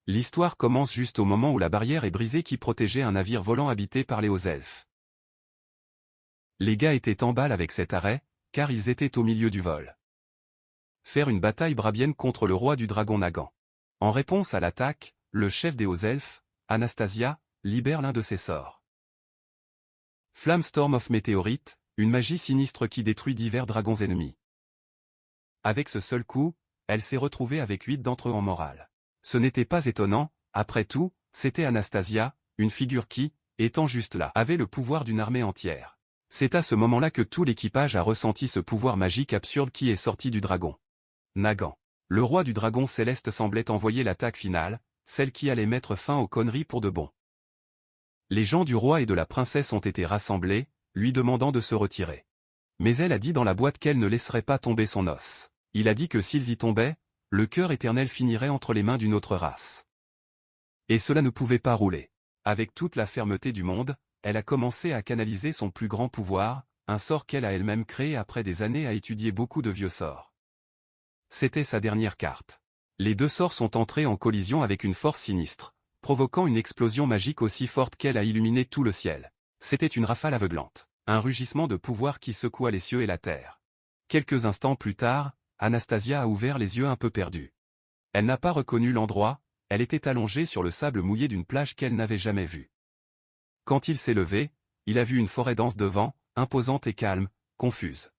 L'histoire commence juste au moment où la barrière est brisée qui protégeait un navire volant habité par les hauts elfes. Les gars étaient en balle avec cet arrêt, car ils étaient au milieu du vol. Faire une bataille brabienne contre le roi du dragon Nagan. En réponse à l'attaque, le chef des hauts elfes, Anastasia, libère l'un de ses sorts. Flamme Storm of Météorite, une magie sinistre qui détruit divers dragons ennemis. Avec ce seul coup, elle s'est retrouvée avec 8 d'entre eux en morale. Ce n'était pas étonnant, après tout, c'était Anastasia, une figure qui, étant juste là, avait le pouvoir d'une armée entière. C'est à ce moment-là que tout l'équipage a ressenti ce pouvoir magique absurde qui est sorti du dragon. Nagan. Le roi du dragon céleste semblait envoyer l'attaque finale, celle qui allait mettre fin aux conneries pour de bon. Les gens du roi et de la princesse ont été rassemblés, lui demandant de se retirer. Mais elle a dit dans la boîte qu'elle ne laisserait pas tomber son os. Il a dit que s'ils y tombaient, le cœur éternel finirait entre les mains d'une autre race. Et cela ne pouvait pas rouler. Avec toute la fermeté du monde, elle a commencé à canaliser son plus grand pouvoir, un sort qu'elle a elle-même créé après des années à étudier beaucoup de vieux sorts. C'était sa dernière carte. Les deux sorts sont entrés en collision avec une force sinistre, provoquant une explosion magique aussi forte qu'elle a illuminé tout le ciel. C'était une rafale aveuglante, un rugissement de pouvoir qui secoua les cieux et la terre. Quelques instants plus tard, Anastasia a ouvert les yeux un peu perdus. Elle n'a pas reconnu l'endroit, elle était allongée sur le sable mouillé d'une plage qu'elle n'avait jamais vue. Quand il s'est levé, il a vu une forêt dense devant, imposante et calme, confuse.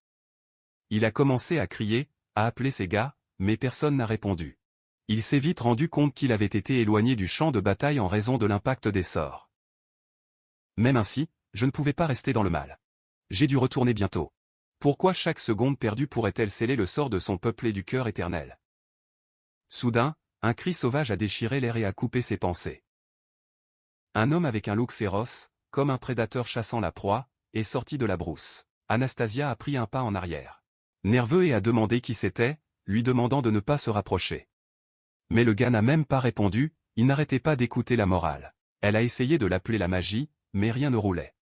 Il a commencé à crier, à appeler ses gars, mais personne n'a répondu. Il s'est vite rendu compte qu'il avait été éloigné du champ de bataille en raison de l'impact des sorts. Même ainsi, je ne pouvais pas rester dans le mal. J'ai dû retourner bientôt. Pourquoi chaque seconde perdue pourrait-elle sceller le sort de son peuple et du cœur éternel? Soudain, un cri sauvage a déchiré l'air et a coupé ses pensées. Un homme avec un look féroce, comme un prédateur chassant la proie, est sorti de la brousse. Anastasia a pris un pas en arrière. Nerveux et a demandé qui c'était, lui demandant de ne pas se rapprocher. Mais le gars n'a même pas répondu, il n'arrêtait pas d'écouter la morale. Elle a essayé de l'appeler la magie, mais rien ne roulait.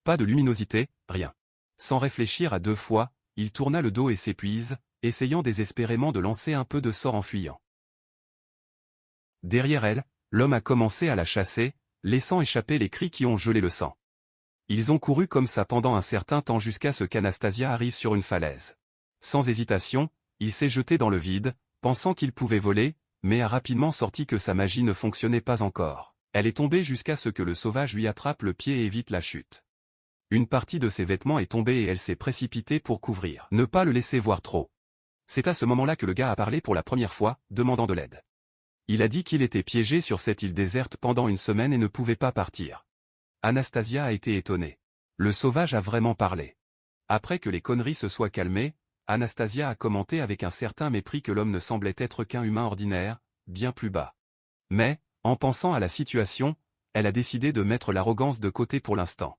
Pas de luminosité, rien. Sans réfléchir à 2 fois, il tourna le dos et s'épuise, essayant désespérément de lancer un peu de sort en fuyant. Derrière elle, l'homme a commencé à la chasser, laissant échapper les cris qui ont gelé le sang. Ils ont couru comme ça pendant un certain temps jusqu'à ce qu'Anastasia arrive sur une falaise. Sans hésitation, il s'est jeté dans le vide, pensant qu'il pouvait voler, mais a rapidement sorti que sa magie ne fonctionnait pas encore. Elle est tombée jusqu'à ce que le sauvage lui attrape le pied et évite la chute. Une partie de ses vêtements est tombée et elle s'est précipitée pour couvrir. Ne pas le laisser voir trop. C'est à ce moment-là que le gars a parlé pour la première fois, demandant de l'aide. Il a dit qu'il était piégé sur cette île déserte pendant une semaine et ne pouvait pas partir. Anastasia a été étonnée. Le sauvage a vraiment parlé. Après que les conneries se soient calmées, Anastasia a commenté avec un certain mépris que l'homme ne semblait être qu'un humain ordinaire, bien plus bas. Mais, en pensant à la situation, elle a décidé de mettre l'arrogance de côté pour l'instant.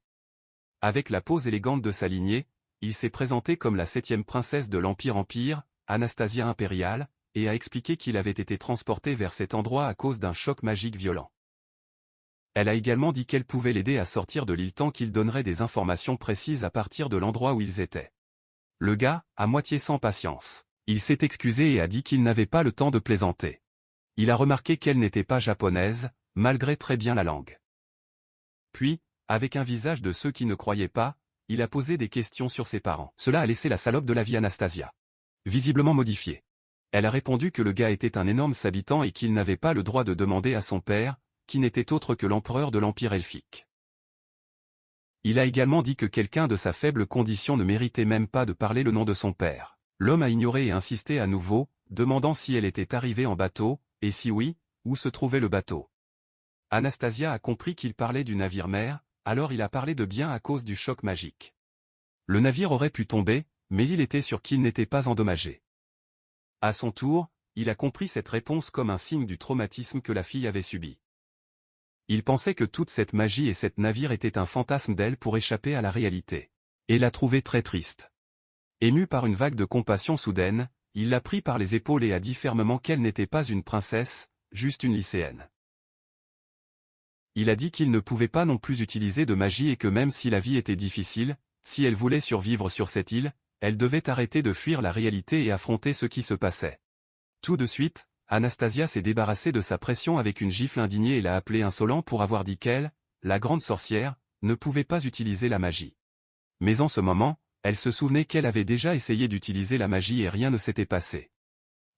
Avec la pose élégante de sa lignée, il s'est présenté comme la 7e princesse de l'Empire, Anastasia impériale, et a expliqué qu'il avait été transporté vers cet endroit à cause d'un choc magique violent. Elle a également dit qu'elle pouvait l'aider à sortir de l'île tant qu'il donnerait des informations précises à partir de l'endroit où ils étaient. Le gars, à moitié sans patience, il s'est excusé et a dit qu'il n'avait pas le temps de plaisanter. Il a remarqué qu'elle n'était pas japonaise, malgré très bien la langue. Puis, avec un visage de ceux qui ne croyaient pas, il a posé des questions sur ses parents. Cela a laissé la salope de la vie Anastasia visiblement modifiée. Elle a répondu que le gars était un énorme sabitant et qu'il n'avait pas le droit de demander à son père, qui n'était autre que l'empereur de l'Empire elfique. Il a également dit que quelqu'un de sa faible condition ne méritait même pas de parler le nom de son père. L'homme a ignoré et insisté à nouveau, demandant si elle était arrivée en bateau, et si oui, où se trouvait le bateau. Anastasia a compris qu'il parlait du navire-mère, alors il a parlé de bien à cause du choc magique. Le navire aurait pu tomber, mais il était sûr qu'il n'était pas endommagé. À son tour, il a compris cette réponse comme un signe du traumatisme que la fille avait subi. Il pensait que toute cette magie et cette navire étaient un fantasme d'elle pour échapper à la réalité. Et l'a trouvée très triste. Ému par une vague de compassion soudaine, il l'a pris par les épaules et a dit fermement qu'elle n'était pas une princesse, juste une lycéenne. Il a dit qu'il ne pouvait pas non plus utiliser de magie et que même si la vie était difficile, si elle voulait survivre sur cette île, elle devait arrêter de fuir la réalité et affronter ce qui se passait. Tout de suite, Anastasia s'est débarrassée de sa pression avec une gifle indignée et l'a appelé insolent pour avoir dit qu'elle, la grande sorcière, ne pouvait pas utiliser la magie. Mais en ce moment, elle se souvenait qu'elle avait déjà essayé d'utiliser la magie et rien ne s'était passé.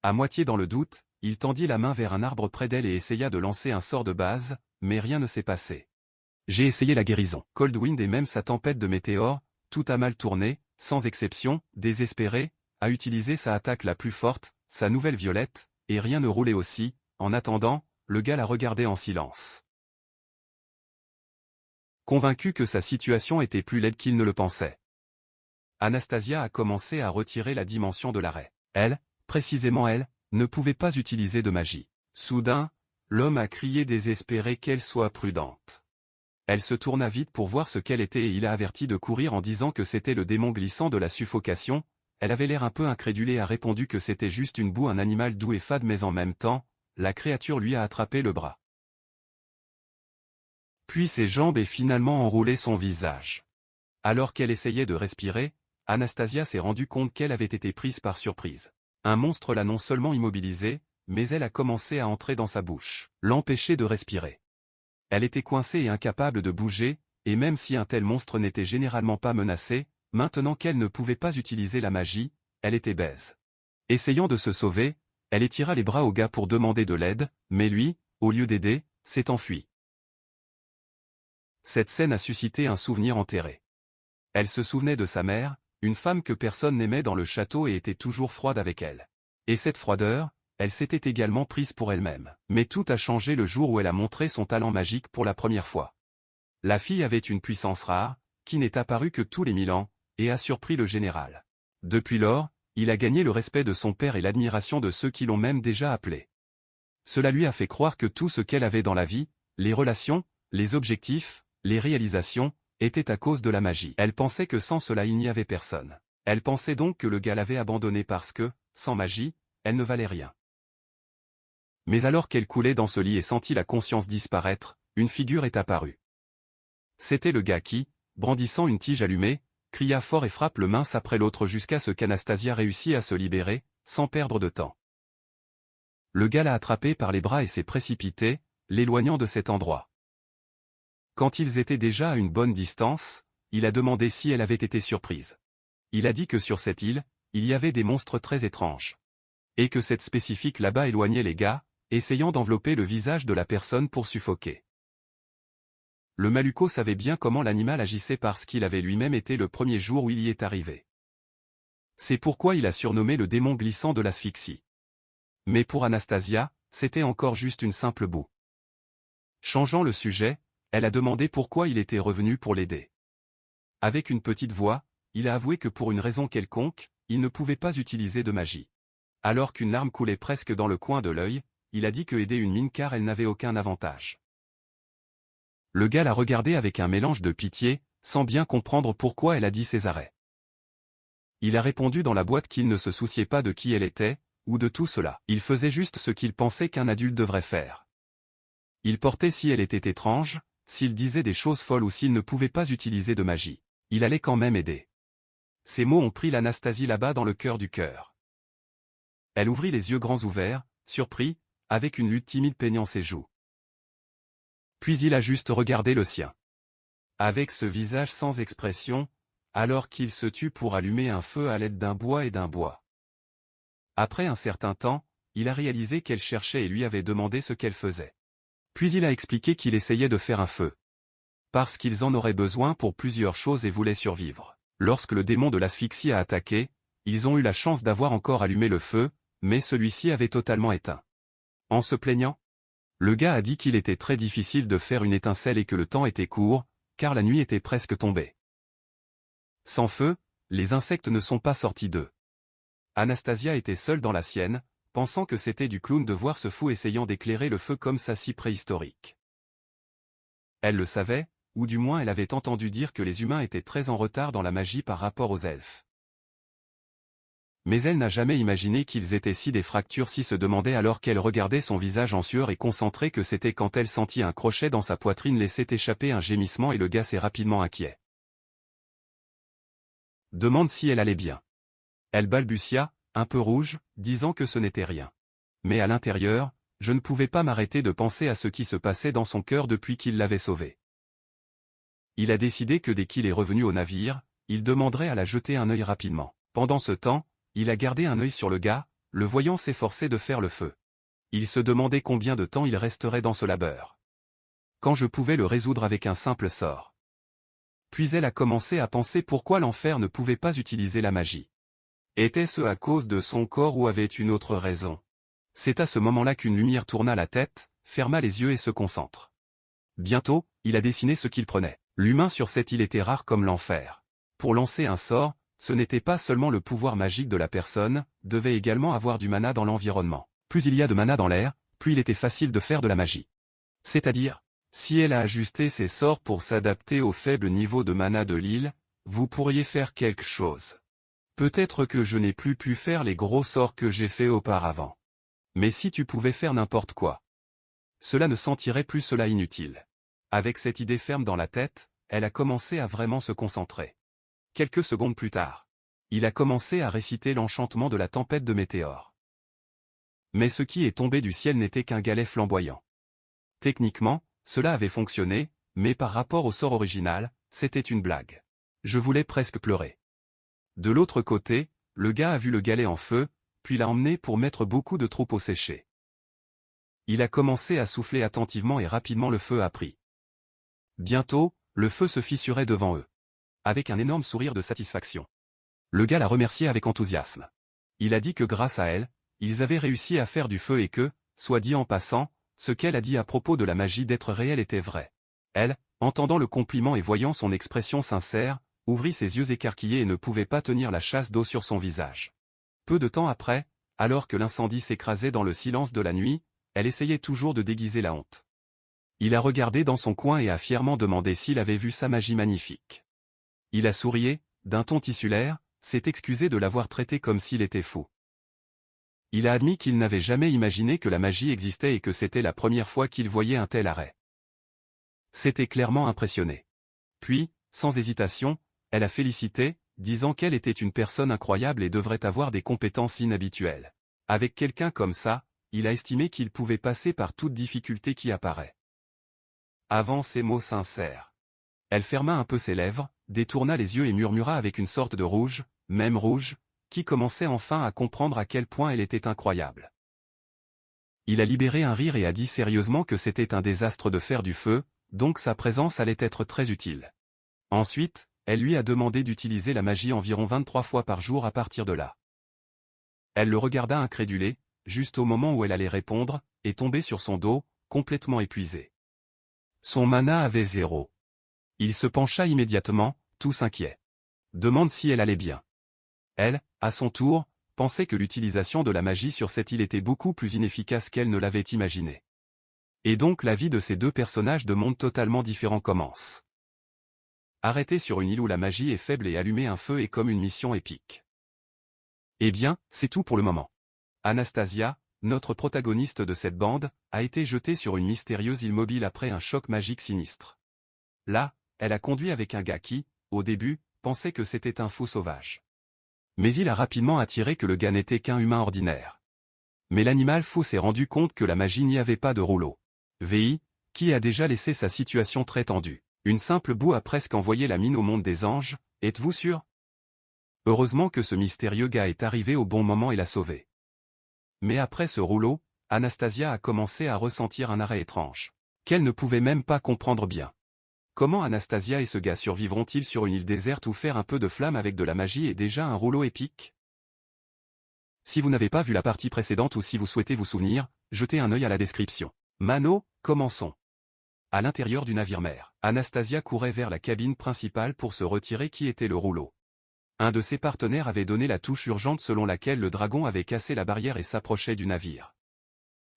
À moitié dans le doute, il tendit la main vers un arbre près d'elle et essaya de lancer un sort de base, mais rien ne s'est passé. J'ai essayé la guérison. Coldwind et même sa tempête de météores, tout a mal tourné, sans exception, désespéré, a utilisé sa attaque la plus forte, sa nouvelle violette, et rien ne roulait aussi. En attendant, le gars la regardait en silence. Convaincu que sa situation était plus laide qu'il ne le pensait. Anastasia a commencé à retirer la dimension de l'arrêt. Elle, précisément elle, ne pouvait pas utiliser de magie. Soudain, l'homme a crié désespéré qu'elle soit prudente. Elle se tourna vite pour voir ce qu'elle était et il a averti de courir en disant que c'était le démon glissant de la suffocation. Elle avait l'air un peu incrédule et a répondu que c'était juste une boue, un animal doux et fade, mais en même temps, la créature lui a attrapé le bras. Puis ses jambes et finalement enroulé son visage. Alors qu'elle essayait de respirer, Anastasia s'est rendue compte qu'elle avait été prise par surprise. Un monstre l'a non seulement immobilisée, mais elle a commencé à entrer dans sa bouche, l'empêcher de respirer. Elle était coincée et incapable de bouger, et même si un tel monstre n'était généralement pas menacé, maintenant qu'elle ne pouvait pas utiliser la magie, elle était baise. Essayant de se sauver, elle étira les bras au gars pour demander de l'aide, mais lui, au lieu d'aider, s'est enfui. Cette scène a suscité un souvenir enterré. Elle se souvenait de sa mère, une femme que personne n'aimait dans le château et était toujours froide avec elle. Et cette froideur, elle s'était également prise pour elle-même. Mais tout a changé le jour où elle a montré son talent magique pour la première fois. La fille avait une puissance rare, qui n'est apparue que tous les 1000 ans, et a surpris le général. Depuis lors, il a gagné le respect de son père et l'admiration de ceux qui l'ont même déjà appelé. Cela lui a fait croire que tout ce qu'elle avait dans la vie, les relations, les objectifs, les réalisations, était à cause de la magie. Elle pensait que sans cela il n'y avait personne. Elle pensait donc que le gars l'avait abandonnée parce que, sans magie, elle ne valait rien. Mais alors qu'elle coulait dans ce lit et sentit la conscience disparaître, une figure est apparue. C'était le gars qui, brandissant une tige allumée, cria fort et frappe le mince après l'autre jusqu'à ce qu'Anastasia réussit à se libérer, sans perdre de temps. Le gars l'a attrapé par les bras et s'est précipité, l'éloignant de cet endroit. Quand ils étaient déjà à une bonne distance, il a demandé si elle avait été surprise. Il a dit que sur cette île, il y avait des monstres très étranges. Et que cette spécifique là-bas éloignait les gars, essayant d'envelopper le visage de la personne pour suffoquer. Le Maluco savait bien comment l'animal agissait parce qu'il avait lui-même été le premier jour où il y est arrivé. C'est pourquoi il a surnommé le démon glissant de l'asphyxie. Mais pour Anastasia, c'était encore juste une simple boue. Changeant le sujet, elle a demandé pourquoi il était revenu pour l'aider. Avec une petite voix, il a avoué que pour une raison quelconque, il ne pouvait pas utiliser de magie. Alors qu'une larme coulait presque dans le coin de l'œil, il a dit que aider une mine car elle n'avait aucun avantage. Le gars l'a regardé avec un mélange de pitié, sans bien comprendre pourquoi elle a dit ces arrêts. Il a répondu dans la boîte qu'il ne se souciait pas de qui elle était, ou de tout cela. Il faisait juste ce qu'il pensait qu'un adulte devrait faire. Il portait si elle était étrange, s'il disait des choses folles ou s'il ne pouvait pas utiliser de magie. Il allait quand même aider. Ces mots ont pris l'Anastasie là-bas dans le cœur du cœur. Elle ouvrit les yeux grands ouverts, surpris, avec une lutte timide peignant ses joues. Puis il a juste regardé le sien. Avec ce visage sans expression, alors qu'il se tut pour allumer un feu à l'aide d'un bois et d'un bois. Après un certain temps, il a réalisé qu'elle cherchait et lui avait demandé ce qu'elle faisait. Puis il a expliqué qu'il essayait de faire un feu. Parce qu'ils en auraient besoin pour plusieurs choses et voulaient survivre. Lorsque le démon de l'asphyxie a attaqué, ils ont eu la chance d'avoir encore allumé le feu, mais celui-ci avait totalement éteint. En se plaignant, le gars a dit qu'il était très difficile de faire une étincelle et que le temps était court, car la nuit était presque tombée. Sans feu, les insectes ne sont pas sortis d'eux. Anastasia était seule dans la sienne, pensant que c'était du clown de voir ce fou essayant d'éclairer le feu comme ça si préhistorique. Elle le savait, ou du moins elle avait entendu dire que les humains étaient très en retard dans la magie par rapport aux elfes. Mais elle n'a jamais imaginé qu'ils étaient si des fractures si se demandait alors qu'elle regardait son visage en sueur et concentrée que c'était quand elle sentit un crochet dans sa poitrine laisser échapper un gémissement et le gars s'est rapidement inquiet. Demande si elle allait bien. Elle balbutia, un peu rouge, disant que ce n'était rien. Mais à l'intérieur, je ne pouvais pas m'arrêter de penser à ce qui se passait dans son cœur depuis qu'il l'avait sauvé. Il a décidé que dès qu'il est revenu au navire, il demanderait à la jeter un œil rapidement. Pendant ce temps, il a gardé un œil sur le gars, le voyant s'efforcer de faire le feu. Il se demandait combien de temps il resterait dans ce labeur. Quand je pouvais le résoudre avec un simple sort. Puis elle a commencé à penser pourquoi l'enfer ne pouvait pas utiliser la magie. Était-ce à cause de son corps ou avait une autre raison? C'est à ce moment-là qu'une lumière tourna la tête, ferma les yeux et se concentre. Bientôt, il a dessiné ce qu'il prenait. L'humain sur cette île était rare comme l'enfer. Pour lancer un sort, ce n'était pas seulement le pouvoir magique de la personne, devait également avoir du mana dans l'environnement. Plus il y a de mana dans l'air, plus il était facile de faire de la magie. C'est-à-dire, si elle a ajusté ses sorts pour s'adapter au faible niveau de mana de l'île, vous pourriez faire quelque chose. Peut-être que je n'ai plus pu faire les gros sorts que j'ai fait auparavant. Mais si tu pouvais faire n'importe quoi, cela ne sentirait plus cela inutile. Avec cette idée ferme dans la tête, elle a commencé à vraiment se concentrer. Quelques secondes plus tard, il a commencé à réciter l'enchantement de la tempête de météores. Mais ce qui est tombé du ciel n'était qu'un galet flamboyant. Techniquement, cela avait fonctionné, mais par rapport au sort original, c'était une blague. Je voulais presque pleurer. De l'autre côté, le gars a vu le galet en feu, puis l'a emmené pour mettre beaucoup de troupes au séché. Il a commencé à souffler attentivement et rapidement le feu a pris. Bientôt, le feu se fissurait devant eux. Avec un énorme sourire de satisfaction. Le gars l'a remercié avec enthousiasme. Il a dit que grâce à elle, ils avaient réussi à faire du feu et que, soit dit en passant, ce qu'elle a dit à propos de la magie d'être réelle était vrai. Elle, entendant le compliment et voyant son expression sincère, ouvrit ses yeux écarquillés et ne pouvait pas tenir la chasse d'eau sur son visage. Peu de temps après, alors que l'incendie s'écrasait dans le silence de la nuit, elle essayait toujours de déguiser la honte. Il a regardé dans son coin et a fièrement demandé s'il avait vu sa magie magnifique. Il a sourié, d'un ton tissulaire, s'est excusé de l'avoir traité comme s'il était fou. Il a admis qu'il n'avait jamais imaginé que la magie existait et que c'était la première fois qu'il voyait un tel arrêt. C'était clairement impressionné. Puis, sans hésitation, elle a félicité, disant qu'elle était une personne incroyable et devrait avoir des compétences inhabituelles. Avec quelqu'un comme ça, il a estimé qu'il pouvait passer par toute difficulté qui apparaît. Avant ces mots sincères, elle ferma un peu ses lèvres, détourna les yeux et murmura avec une sorte de rouge, même rouge, qui commençait enfin à comprendre à quel point elle était incroyable. Il a libéré un rire et a dit sérieusement que c'était un désastre de faire du feu, donc sa présence allait être très utile. Ensuite, elle lui a demandé d'utiliser la magie environ 23 fois par jour à partir de là. Elle le regarda incrédulée, juste au moment où elle allait répondre, et tombée sur son dos, complètement épuisée. Son mana avait 0. Il se pencha immédiatement, tout inquiet. Demande si elle allait bien. Elle, à son tour, pensait que l'utilisation de la magie sur cette île était beaucoup plus inefficace qu'elle ne l'avait imaginé. Et donc la vie de ces deux personnages de mondes totalement différents commence. Arrêter sur une île où la magie est faible et allumer un feu est comme une mission épique. Eh bien, c'est tout pour le moment. Anastasia, notre protagoniste de cette bande, a été jetée sur une mystérieuse île mobile après un choc magique sinistre. Là, elle a conduit avec un gars qui, au début, pensait que c'était un fou sauvage. Mais il a rapidement attiré que le gars n'était qu'un humain ordinaire. Mais l'animal fou s'est rendu compte que la magie n'y avait pas de rouleau. VI, qui a déjà laissé sa situation très tendue. Une simple boue a presque envoyé la mine au monde des anges, êtes-vous sûr? Heureusement que ce mystérieux gars est arrivé au bon moment et l'a sauvé. Mais après ce rouleau, Anastasia a commencé à ressentir un arrêt étrange, qu'elle ne pouvait même pas comprendre bien. Comment Anastasia et ce gars survivront-ils sur une île déserte où faire un peu de flamme avec de la magie est déjà un rouleau épique? Si vous n'avez pas vu la partie précédente ou si vous souhaitez vous souvenir, jetez un œil à la description. Mano, commençons. À l'intérieur du navire-mère, Anastasia courait vers la cabine principale pour se retirer qui était le rouleau. Un de ses partenaires avait donné la touche urgente selon laquelle le dragon avait cassé la barrière et s'approchait du navire.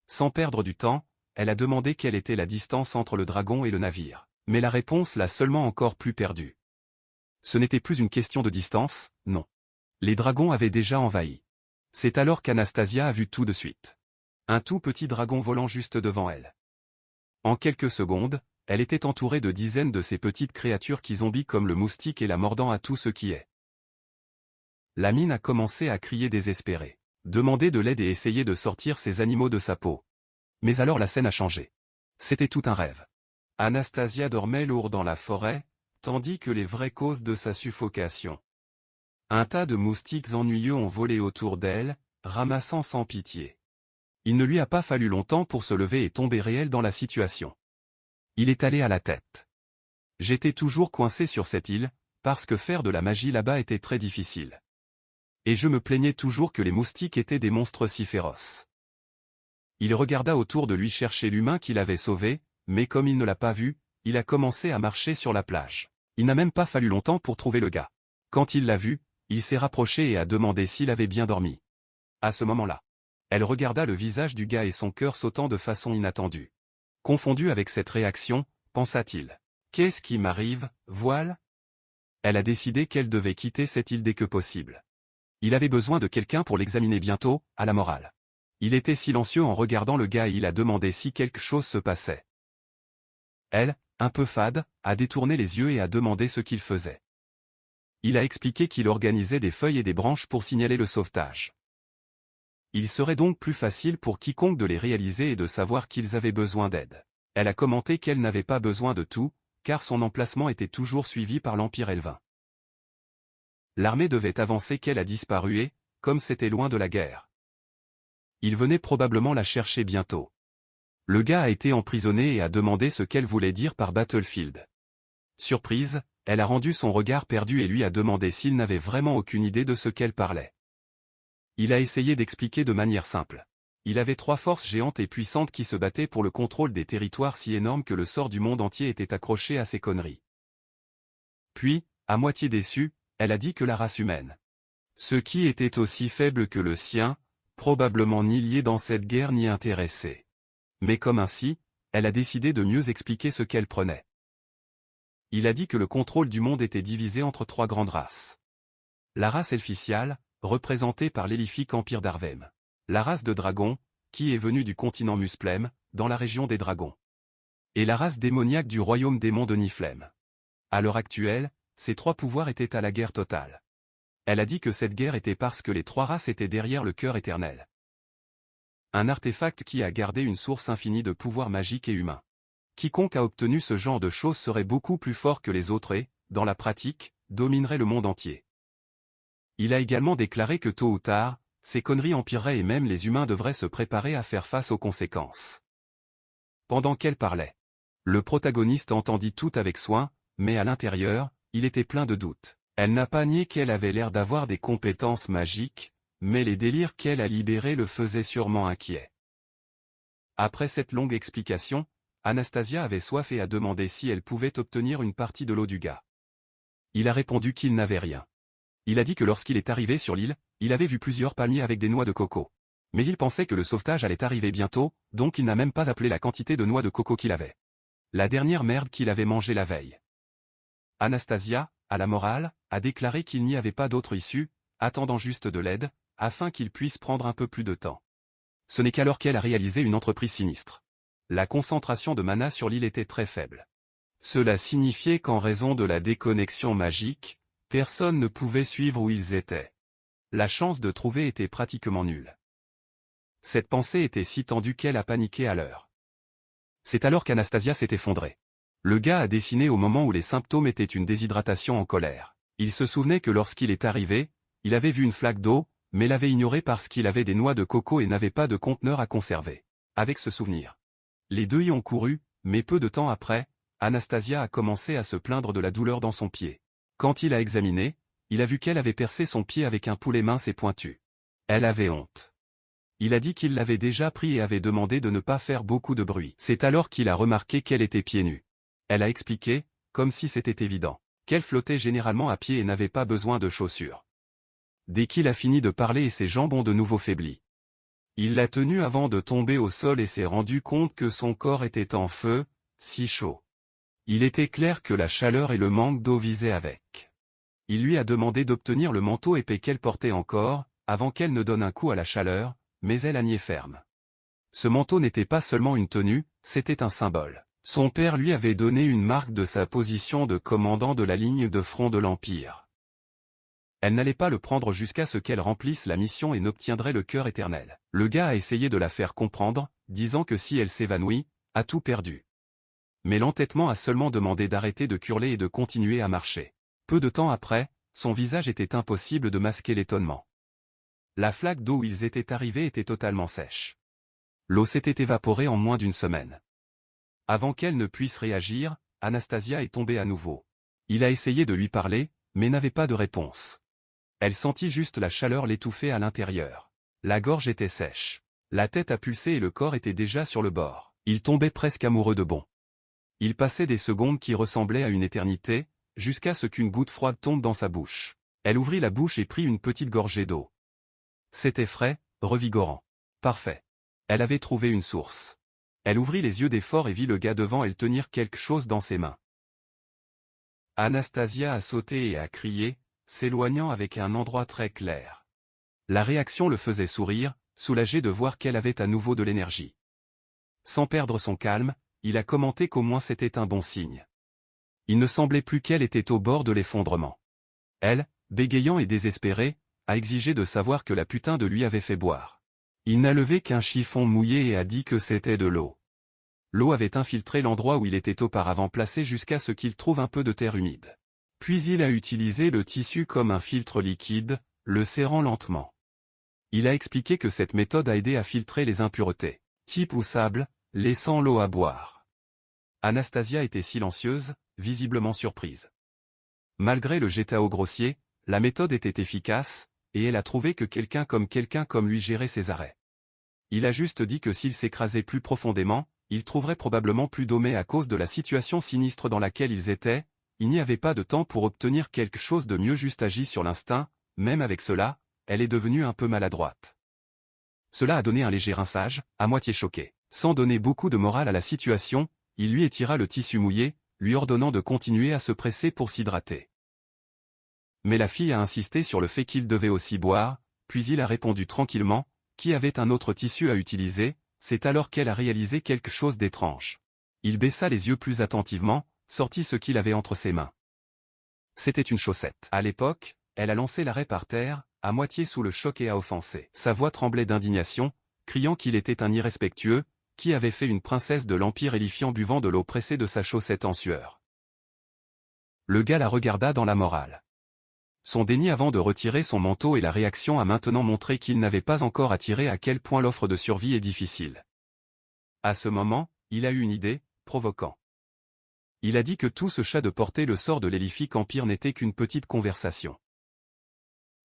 Sans perdre du temps, elle a demandé quelle était la distance entre le dragon et le navire. Mais la réponse l'a seulement encore plus perdue. Ce n'était plus une question de distance, non. Les dragons avaient déjà envahi. C'est alors qu'Anastasia a vu tout de suite. Un tout petit dragon volant juste devant elle. En quelques secondes, elle était entourée de dizaines de ces petites créatures qui zombient comme le moustique et la mordant à tout ce qui est. La mine a commencé à crier désespérée. demander de l'aide et essayer de sortir ces animaux de sa peau. Mais alors la scène a changé. C'était tout un rêve. Anastasia dormait lourd dans la forêt, tandis que les vraies causes de sa suffocation. Un tas de moustiques ennuyeux ont volé autour d'elle, ramassant sans pitié. Il ne lui a pas fallu longtemps pour se lever et tomber réel dans la situation. Il est allé à la tête. J'étais toujours coincé sur cette île, parce que faire de la magie là-bas était très difficile. Et je me plaignais toujours que les moustiques étaient des monstres si féroces. Il regarda autour de lui chercher l'humain qu'il avait sauvé, mais comme il ne l'a pas vu, il a commencé à marcher sur la plage. Il n'a même pas fallu longtemps pour trouver le gars. Quand il l'a vu, il s'est rapproché et a demandé s'il avait bien dormi. À ce moment-là, elle regarda le visage du gars et son cœur sautant de façon inattendue. Confondu avec cette réaction, pensa-t-il. Qu'est-ce qui m'arrive, voile? Elle a décidé qu'elle devait quitter cette île dès que possible. Il avait besoin de quelqu'un pour l'examiner bientôt, à la morale. Il était silencieux en regardant le gars et il a demandé si quelque chose se passait. Elle, un peu fade, a détourné les yeux et a demandé ce qu'il faisait. Il a expliqué qu'il organisait des feuilles et des branches pour signaler le sauvetage. Il serait donc plus facile pour quiconque de les réaliser et de savoir qu'ils avaient besoin d'aide. Elle a commenté qu'elle n'avait pas besoin de tout, car son emplacement était toujours suivi par l'Empire Elvin. L'armée devait avancer qu'elle a disparu et, comme c'était loin de la guerre, il venait probablement la chercher bientôt. Le gars a été emprisonné et a demandé ce qu'elle voulait dire par Battlefield. Surprise, elle a rendu son regard perdu et lui a demandé s'il n'avait vraiment aucune idée de ce qu'elle parlait. Il a essayé d'expliquer de manière simple. Il avait 3 forces géantes et puissantes qui se battaient pour le contrôle des territoires si énormes que le sort du monde entier était accroché à ces conneries. Puis, à moitié déçue, elle a dit que la race humaine, ce qui était aussi faible que le sien, probablement ni lié dans cette guerre ni intéressé. Mais comme ainsi, elle a décidé de mieux expliquer ce qu'elle prenait. Il a dit que le contrôle du monde était divisé entre 3 grandes races. La race elficiale, représentée par l'élithique empire d'Arvem. La race de dragons, qui est venue du continent Musplem, dans la région des dragons. Et la race démoniaque du royaume démon de Niflhem. À l'heure actuelle, ces 3 pouvoirs étaient à la guerre totale. Elle a dit que cette guerre était parce que les 3 races étaient derrière le cœur éternel. Un artefact qui a gardé une source infinie de pouvoirs magiques et humains. Quiconque a obtenu ce genre de choses serait beaucoup plus fort que les autres et, dans la pratique, dominerait le monde entier. Il a également déclaré que tôt ou tard, ces conneries empireraient et même les humains devraient se préparer à faire face aux conséquences. Pendant qu'elle parlait, le protagoniste entendit tout avec soin, mais à l'intérieur, il était plein de doutes. Elle n'a pas nié qu'elle avait l'air d'avoir des compétences magiques, mais les délires qu'elle a libérés le faisaient sûrement inquiet. Après cette longue explication, Anastasia avait soif et a demandé si elle pouvait obtenir une partie de l'eau du gars. Il a répondu qu'il n'avait rien. Il a dit que lorsqu'il est arrivé sur l'île, il avait vu plusieurs palmiers avec des noix de coco. Mais il pensait que le sauvetage allait arriver bientôt, donc il n'a même pas appelé la quantité de noix de coco qu'il avait. La dernière merde qu'il avait mangée la veille. Anastasia, à la morale, a déclaré qu'il n'y avait pas d'autre issue, attendant juste de l'aide, afin qu'il puisse prendre un peu plus de temps. Ce n'est qu'alors qu'elle a réalisé une entreprise sinistre. La concentration de mana sur l'île était très faible. Cela signifiait qu'en raison de la déconnexion magique, personne ne pouvait suivre où ils étaient. La chance de trouver était pratiquement nulle. Cette pensée était si tendue qu'elle a paniqué à l'heure. C'est alors qu'Anastasia s'est effondrée. Le gars a dessiné au moment où les symptômes étaient une déshydratation en colère. Il se souvenait que lorsqu'il est arrivé, il avait vu une flaque d'eau, mais l'avait ignorée parce qu'il avait des noix de coco et n'avait pas de conteneur à conserver. Avec ce souvenir, les 2 y ont couru, mais peu de temps après, Anastasia a commencé à se plaindre de la douleur dans son pied. Quand il a examiné, il a vu qu'elle avait percé son pied avec un poulet mince et pointu. Elle avait honte. Il a dit qu'il l'avait déjà pris et avait demandé de ne pas faire beaucoup de bruit. C'est alors qu'il a remarqué qu'elle était pieds nus. Elle a expliqué, comme si c'était évident, qu'elle flottait généralement à pied et n'avait pas besoin de chaussures. Dès qu'il a fini de parler et ses jambes ont de nouveau faibli. Il l'a tenue avant de tomber au sol et s'est rendu compte que son corps était en feu, si chaud. Il était clair que la chaleur et le manque d'eau visaient avec. Il lui a demandé d'obtenir le manteau épais qu'elle portait encore, avant qu'elle ne donne un coup à la chaleur, mais elle a nié ferme. Ce manteau n'était pas seulement une tenue, c'était un symbole. Son père lui avait donné une marque de sa position de commandant de la ligne de front de l'Empire. Elle n'allait pas le prendre jusqu'à ce qu'elle remplisse la mission et n'obtiendrait le cœur éternel. Le gars a essayé de la faire comprendre, disant que si elle s'évanouit, a tout perdu. Mais l'entêtement a seulement demandé d'arrêter de hurler et de continuer à marcher. Peu de temps après, son visage était impossible de masquer l'étonnement. La flaque d'eau où ils étaient arrivés était totalement sèche. L'eau s'était évaporée en moins d'une semaine. Avant qu'elle ne puisse réagir, Anastasia est tombée à nouveau. Il a essayé de lui parler, mais n'avait pas de réponse. Elle sentit juste la chaleur l'étouffer à l'intérieur. La gorge était sèche. La tête a pulsé et le corps était déjà sur le bord. Il tombait presque amoureux de bon. Il passait des secondes qui ressemblaient à une éternité, jusqu'à ce qu'une goutte froide tombe dans sa bouche. Elle ouvrit la bouche et prit une petite gorgée d'eau. C'était frais, revigorant. Parfait. Elle avait trouvé une source. Elle ouvrit les yeux d'effort et vit le gars devant elle tenir quelque chose dans ses mains. Anastasia a sauté et a crié, s'éloignant avec un endroit très clair. La réaction le faisait sourire, soulagé de voir qu'elle avait à nouveau de l'énergie. Sans perdre son calme, il a commenté qu'au moins c'était un bon signe. Il ne semblait plus qu'elle était au bord de l'effondrement. Elle, bégayant et désespérée, a exigé de savoir que la putain de lui avait fait boire. Il n'a levé qu'un chiffon mouillé et a dit que c'était de l'eau. L'eau avait infiltré l'endroit où il était auparavant placé jusqu'à ce qu'il trouve un peu de terre humide. Puis il a utilisé le tissu comme un filtre liquide, le serrant lentement. Il a expliqué que cette méthode a aidé à filtrer les impuretés, type ou sable, laissant l'eau à boire. Anastasia était silencieuse, visiblement surprise. Malgré le jet-à-eau grossier, la méthode était efficace, et elle a trouvé que quelqu'un comme lui gérait ses arrêts. Il a juste dit que s'il s'écrasait plus profondément, il trouverait probablement plus d'eau mais à cause de la situation sinistre dans laquelle ils étaient, il n'y avait pas de temps pour obtenir quelque chose de mieux juste agi sur l'instinct, même avec cela, elle est devenue un peu maladroite. Cela a donné un léger rinçage, à moitié choqué. Sans donner beaucoup de morale à la situation, il lui étira le tissu mouillé, lui ordonnant de continuer à se presser pour s'hydrater. Mais la fille a insisté sur le fait qu'il devait aussi boire, puis il a répondu tranquillement, qui avait un autre tissu à utiliser, c'est alors qu'elle a réalisé quelque chose d'étrange. Il baissa les yeux plus attentivement, sortit ce qu'il avait entre ses mains. C'était une chaussette. À l'époque, elle a lancé l'arrêt par terre, à moitié sous le choc et a offensé. Sa voix tremblait d'indignation, criant qu'il était un irrespectueux, qui avait fait une princesse de l'Empire élifiant buvant de l'eau pressée de sa chaussette en sueur. Le gars la regarda dans la morale. Son déni avant de retirer son manteau et la réaction a maintenant montré qu'il n'avait pas encore attiré à quel point l'offre de survie est difficile. À ce moment, il a eu une idée, provoquant. Il a dit que tout ce chat de porter le sort de l'Élifique Empire n'était qu'une petite conversation.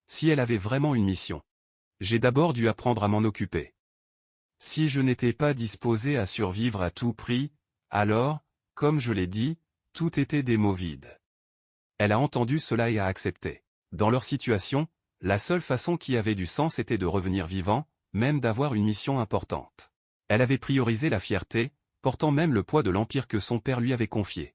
Si elle avait vraiment une mission. J'ai d'abord dû apprendre à m'en occuper. Si je n'étais pas disposé à survivre à tout prix, alors, comme je l'ai dit, tout était des mots vides. Elle a entendu cela et a accepté. Dans leur situation, la seule façon qui avait du sens était de revenir vivant, même d'avoir une mission importante. Elle avait priorisé la fierté, portant même le poids de l'empire que son père lui avait confié.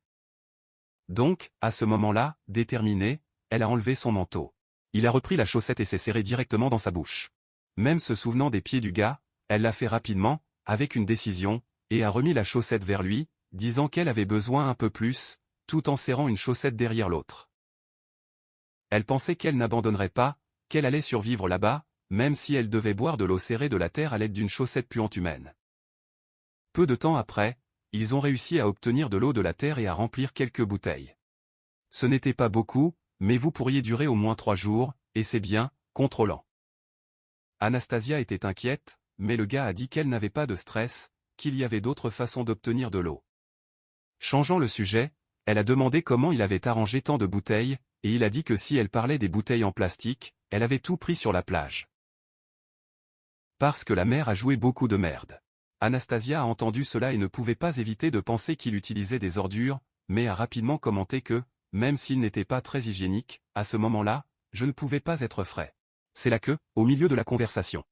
Donc, à ce moment-là, déterminée, elle a enlevé son manteau. Il a repris la chaussette et s'est serré directement dans sa bouche. Même se souvenant des pieds du gars, elle l'a fait rapidement, avec une décision, et a remis la chaussette vers lui, disant qu'elle avait besoin un peu plus, tout en serrant une chaussette derrière l'autre. Elle pensait qu'elle n'abandonnerait pas, qu'elle allait survivre là-bas, même si elle devait boire de l'eau serrée de la terre à l'aide d'une chaussette puante humaine. Peu de temps après, ils ont réussi à obtenir de l'eau de la terre et à remplir quelques bouteilles. Ce n'était pas beaucoup, mais vous pourriez durer au moins 3 jours, et c'est bien, contrôlant. Anastasia était inquiète, mais le gars a dit qu'elle n'avait pas de stress, qu'il y avait d'autres façons d'obtenir de l'eau. Changeant le sujet, elle a demandé comment il avait arrangé tant de bouteilles, et il a dit que si elle parlait des bouteilles en plastique, elle avait tout pris sur la plage. Parce que la mer a joué beaucoup de merde. Anastasia a entendu cela et ne pouvait pas éviter de penser qu'il utilisait des ordures, mais a rapidement commenté que, même s'il n'était pas très hygiénique, à ce moment-là, je ne pouvais pas être frais. C'est là que, au milieu de la conversation,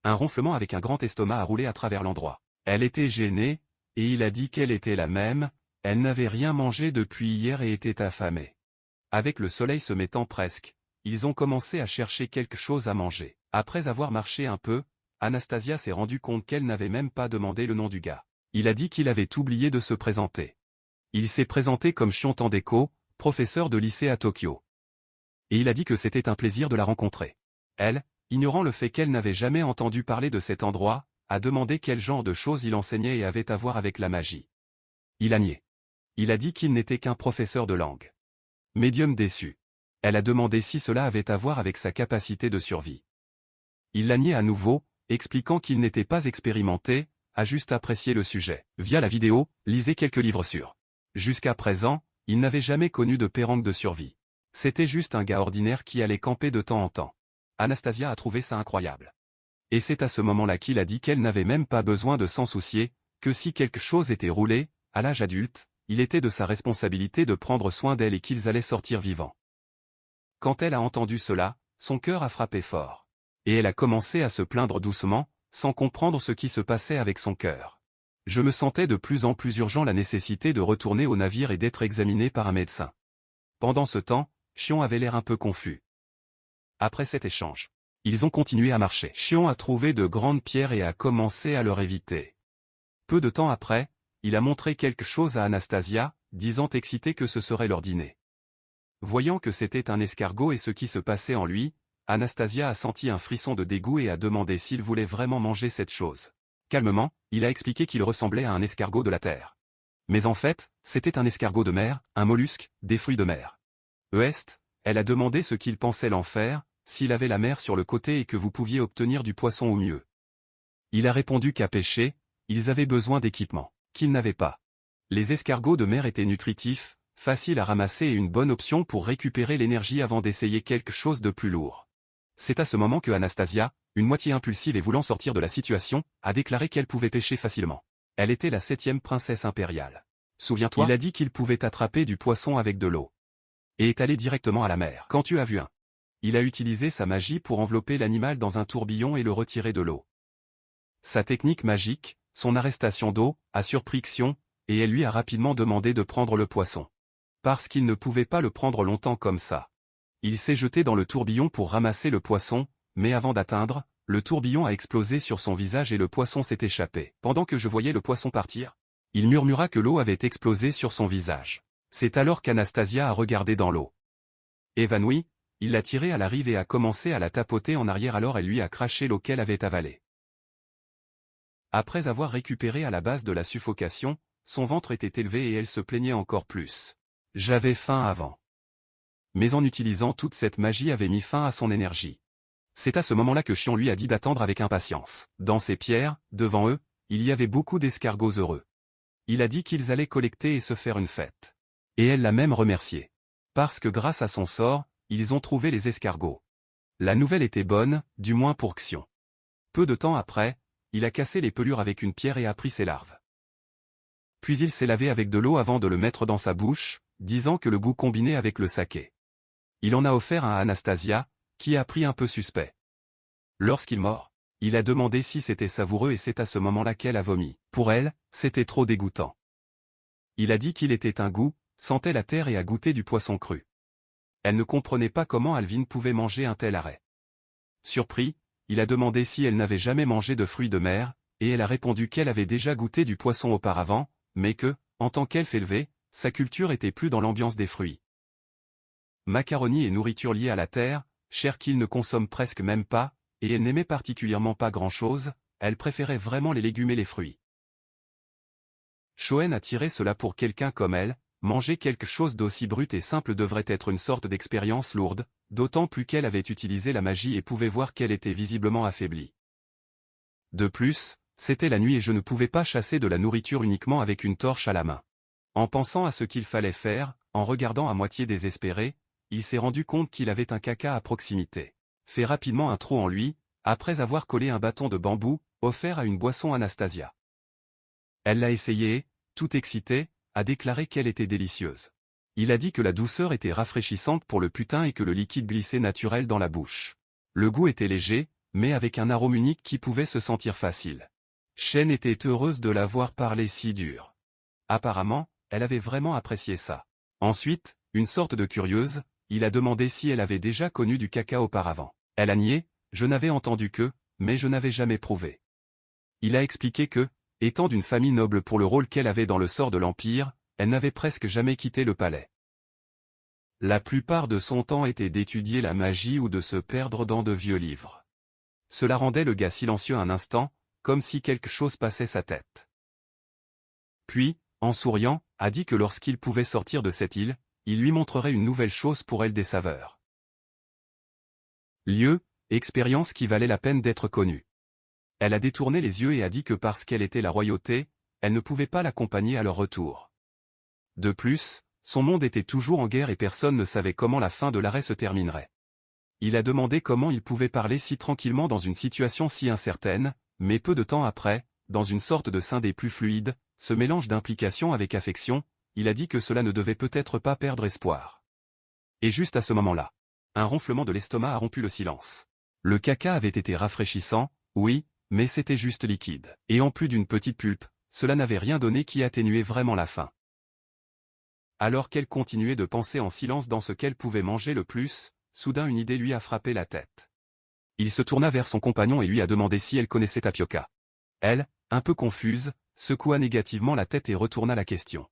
un ronflement avec un grand estomac a roulé à travers l'endroit. Elle était gênée, et il a dit qu'elle était la même, elle n'avait rien mangé depuis hier et était affamée. Avec le soleil se mettant presque, ils ont commencé à chercher quelque chose à manger. Après avoir marché un peu, Anastasia s'est rendue compte qu'elle n'avait même pas demandé le nom du gars. Il a dit qu'il avait oublié de se présenter. Il s'est présenté comme Shion Tandeko, professeur de lycée à Tokyo. et il a dit que c'était un plaisir de la rencontrer. Elle, ignorant le fait qu'elle n'avait jamais entendu parler de cet endroit, a demandé quel genre de choses il enseignait et avait à voir avec la magie. Il a nié. Il a dit qu'il n'était qu'un professeur de langue. Médium déçu. Elle a demandé si cela avait à voir avec sa capacité de survie. Il l'a nié à nouveau, expliquant qu'il n'était pas expérimenté, a juste apprécié le sujet. Via la vidéo, lisez quelques livres sur. Jusqu'à présent, il n'avait jamais connu de péranque de survie. C'était juste un gars ordinaire qui allait camper de temps en temps. Anastasia a trouvé ça incroyable. Et c'est à ce moment-là qu'il a dit qu'elle n'avait même pas besoin de s'en soucier, que si quelque chose était roulé, à l'âge adulte, il était de sa responsabilité de prendre soin d'elle et qu'ils allaient sortir vivants. Quand elle a entendu cela, son cœur a frappé fort. Et elle a commencé à se plaindre doucement, sans comprendre ce qui se passait avec son cœur. Je me sentais de plus en plus urgent la nécessité de retourner au navire et d'être examiné par un médecin. Pendant ce temps, Xion avait l'air un peu confus. Après cet échange, ils ont continué à marcher. Xion a trouvé de grandes pierres et a commencé à leur éviter. Peu de temps après, il a montré quelque chose à Anastasia, disant excité que ce serait leur dîner. Voyant que c'était un escargot et ce qui se passait en lui, Anastasia a senti un frisson de dégoût et a demandé s'il voulait vraiment manger cette chose. Calmement, il a expliqué qu'il ressemblait à un escargot de la terre. Mais en fait, c'était un escargot de mer, un mollusque, des fruits de mer. Elle a demandé ce qu'il pensait l'en faire, s'il avait la mer sur le côté et que vous pouviez obtenir du poisson au mieux. Il a répondu qu'à pêcher, ils avaient besoin d'équipement, qu'ils n'avaient pas. Les escargots de mer étaient nutritifs, faciles à ramasser et une bonne option pour récupérer l'énergie avant d'essayer quelque chose de plus lourd. C'est à ce moment que Anastasia, une moitié impulsive et voulant sortir de la situation, a déclaré qu'elle pouvait pêcher facilement. Elle était la 7e princesse impériale. Souviens-toi, il a dit qu'il pouvait attraper du poisson avec de l'eau. Et est allé directement à la mer. Quand tu as vu un. Il a utilisé sa magie pour envelopper l'animal dans un tourbillon et le retirer de l'eau. Sa technique magique, son arrestation d'eau, a surpris Xion, et elle lui a rapidement demandé de prendre le poisson. Parce qu'il ne pouvait pas le prendre longtemps comme ça. Il s'est jeté dans le tourbillon pour ramasser le poisson, mais avant d'atteindre, le tourbillon a explosé sur son visage et le poisson s'est échappé. Pendant que je voyais le poisson partir, il murmura que l'eau avait explosé sur son visage. C'est alors qu'Anastasia a regardé dans l'eau. Évanoui, il l'a tirée à la rive et a commencé à la tapoter en arrière alors elle lui a craché l'eau qu'elle avait avalée. Après avoir récupéré à la base de la suffocation, son ventre était élevé et elle se plaignait encore plus. J'avais faim avant. Mais en utilisant toute cette magie avait mis fin à son énergie. C'est à ce moment-là que Xion lui a dit d'attendre avec impatience. Dans ces pierres, devant eux, il y avait beaucoup d'escargots heureux. Il a dit qu'ils allaient collecter et se faire une fête. Et elle l'a même remercié. Parce que grâce à son sort, ils ont trouvé les escargots. La nouvelle était bonne, du moins pour Xion. Peu de temps après, il a cassé les pelures avec une pierre et a pris ses larves. Puis il s'est lavé avec de l'eau avant de le mettre dans sa bouche, disant que le goût combinait avec le saké. Il en a offert un à Anastasia, qui a pris un peu suspect. Lorsqu'il mord, il a demandé si c'était savoureux et c'est à ce moment-là qu'elle a vomi. Pour elle, c'était trop dégoûtant. Il a dit qu'il était un goût, sentait la terre et a goûté du poisson cru. Elle ne comprenait pas comment Alvin pouvait manger un tel arrêt. Surpris, il a demandé si elle n'avait jamais mangé de fruits de mer, et elle a répondu qu'elle avait déjà goûté du poisson auparavant, mais que, en tant qu'elfe élevée, sa culture était plus dans l'ambiance des fruits. Macaroni et nourriture liée à la terre, chair qu'il ne consomme presque même pas, et elle n'aimait particulièrement pas grand-chose, elle préférait vraiment les légumes et les fruits. Shoen a tiré cela pour quelqu'un comme elle, manger quelque chose d'aussi brut et simple devrait être une sorte d'expérience lourde, d'autant plus qu'elle avait utilisé la magie et pouvait voir qu'elle était visiblement affaiblie. De plus, c'était la nuit et je ne pouvais pas chasser de la nourriture uniquement avec une torche à la main. En pensant à ce qu'il fallait faire, en regardant à moitié désespéré, il s'est rendu compte qu'il avait un caca à proximité. Fait rapidement un trou en lui, après avoir collé un bâton de bambou, offert à une boisson Anastasia. Elle l'a essayé et, tout excitée, a déclaré qu'elle était délicieuse. Il a dit que la douceur était rafraîchissante pour le putain et que le liquide glissait naturel dans la bouche. Le goût était léger, mais avec un arôme unique qui pouvait se sentir facile. Shen était heureuse de l'avoir parlé si dur. Apparemment, elle avait vraiment apprécié ça. Ensuite, une sorte de curieuse, il a demandé si elle avait déjà connu du caca auparavant. Elle a nié, je n'avais entendu que, mais je n'avais jamais prouvé. Il a expliqué que, étant d'une famille noble pour le rôle qu'elle avait dans le sort de l'Empire, elle n'avait presque jamais quitté le palais. La plupart de son temps était d'étudier la magie ou de se perdre dans de vieux livres. Cela rendait le gars silencieux un instant, comme si quelque chose passait sa tête. Puis, en souriant, a dit que lorsqu'il pouvait sortir de cette île, il lui montrerait une nouvelle chose pour elle des saveurs. Lieu, expérience qui valait la peine d'être connue. Elle a détourné les yeux et a dit que parce qu'elle était la royauté, elle ne pouvait pas l'accompagner à leur retour. De plus, son monde était toujours en guerre et personne ne savait comment la fin de l'arrêt se terminerait. Il a demandé comment il pouvait parler si tranquillement dans une situation si incertaine, mais peu de temps après, dans une sorte de scindé plus fluide, ce mélange d'implication avec affection, il a dit que cela ne devait peut-être pas perdre espoir. Et juste à ce moment-là, un ronflement de l'estomac a rompu le silence. Le caca avait été rafraîchissant, oui, mais c'était juste liquide. Et en plus d'une petite pulpe, cela n'avait rien donné qui atténuait vraiment la faim. Alors qu'elle continuait de penser en silence dans ce qu'elle pouvait manger le plus, soudain une idée lui a frappé la tête. Il se tourna vers son compagnon et lui a demandé si elle connaissait Tapioca. Elle, un peu confuse, secoua négativement la tête et retourna la question.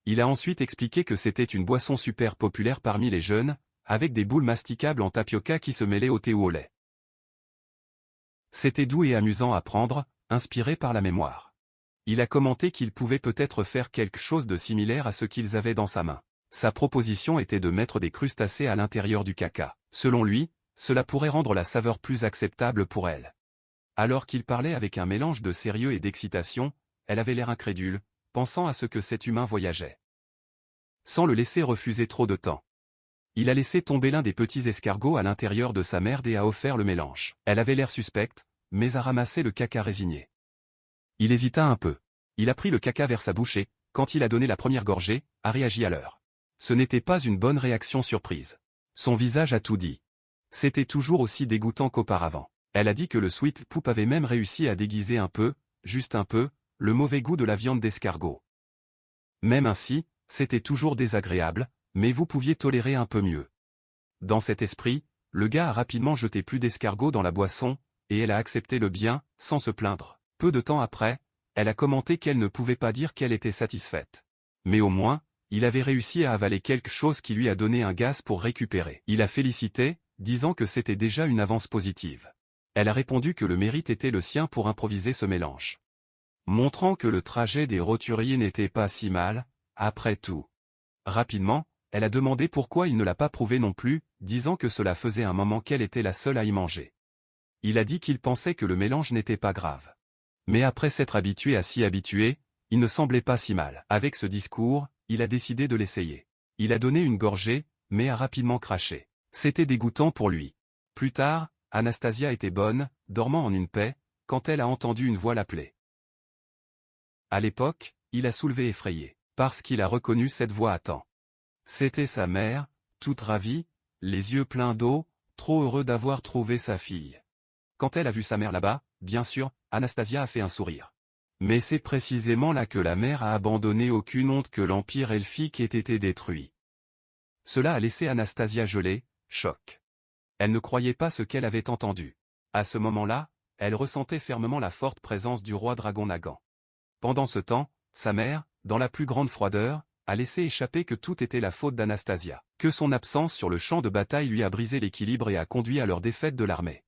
Il a ensuite expliqué que c'était une boisson super populaire parmi les jeunes, avec des boules masticables en tapioca qui se mêlaient au thé ou au lait. C'était doux et amusant à prendre, inspiré par la mémoire. Il a commenté qu'il pouvait peut-être faire quelque chose de similaire à ce qu'ils avaient dans sa main. Sa proposition était de mettre des crustacés à l'intérieur du caca. Selon lui, cela pourrait rendre la saveur plus acceptable pour elle. Alors qu'il parlait avec un mélange de sérieux et d'excitation, elle avait l'air incrédule, pensant à ce que cet humain voyageait. Sans le laisser refuser trop de temps. Il a laissé tomber l'un des petits escargots à l'intérieur de sa merde et a offert le mélange. Elle avait l'air suspecte, mais a ramassé le caca résigné. Il hésita un peu. Il a pris le caca vers sa bouche et, quand il a donné la première gorgée, a réagi à l'heure. Ce n'était pas une bonne réaction surprise. Son visage a tout dit. C'était toujours aussi dégoûtant qu'auparavant. Elle a dit que le sweet poop avait même réussi à déguiser un peu, juste un peu, le mauvais goût de la viande d'escargot. Même ainsi, c'était toujours désagréable, mais vous pouviez tolérer un peu mieux. Dans cet esprit, le gars a rapidement jeté plus d'escargot dans la boisson, et elle a accepté le bien, sans se plaindre. Peu de temps après, elle a commenté qu'elle ne pouvait pas dire qu'elle était satisfaite. Mais au moins, il avait réussi à avaler quelque chose qui lui a donné un gaz pour récupérer. Il a félicité, disant que c'était déjà une avance positive. Elle a répondu que le mérite était le sien pour improviser ce mélange. Montrant que le trajet des roturiers n'était pas si mal, après tout. Rapidement, elle a demandé pourquoi il ne l'a pas prouvé non plus, disant que cela faisait un moment qu'elle était la seule à y manger. Il a dit qu'il pensait que le mélange n'était pas grave. Mais après s'être habitué à s'y habituer, il ne semblait pas si mal. Avec ce discours, il a décidé de l'essayer. Il a donné une gorgée, mais a rapidement craché. C'était dégoûtant pour lui. Plus tard, Anastasia était bonne, dormant en une paix, quand elle a entendu une voix l'appeler. À l'époque, il a soulevé effrayé, parce qu'il a reconnu cette voix à temps. C'était sa mère, toute ravie, les yeux pleins d'eau, trop heureux d'avoir trouvé sa fille. Quand elle a vu sa mère là-bas, bien sûr, Anastasia a fait un sourire. Mais c'est précisément là que la mère a abandonné aucune honte que l'empire elfique ait été détruit. Cela a laissé Anastasia gelée, choc. Elle ne croyait pas ce qu'elle avait entendu. À ce moment-là, elle ressentait fermement la forte présence du roi dragon Nagan. Pendant ce temps, sa mère, dans la plus grande froideur, a laissé échapper que tout était la faute d'Anastasia, que son absence sur le champ de bataille lui a brisé l'équilibre et a conduit à leur défaite de l'armée.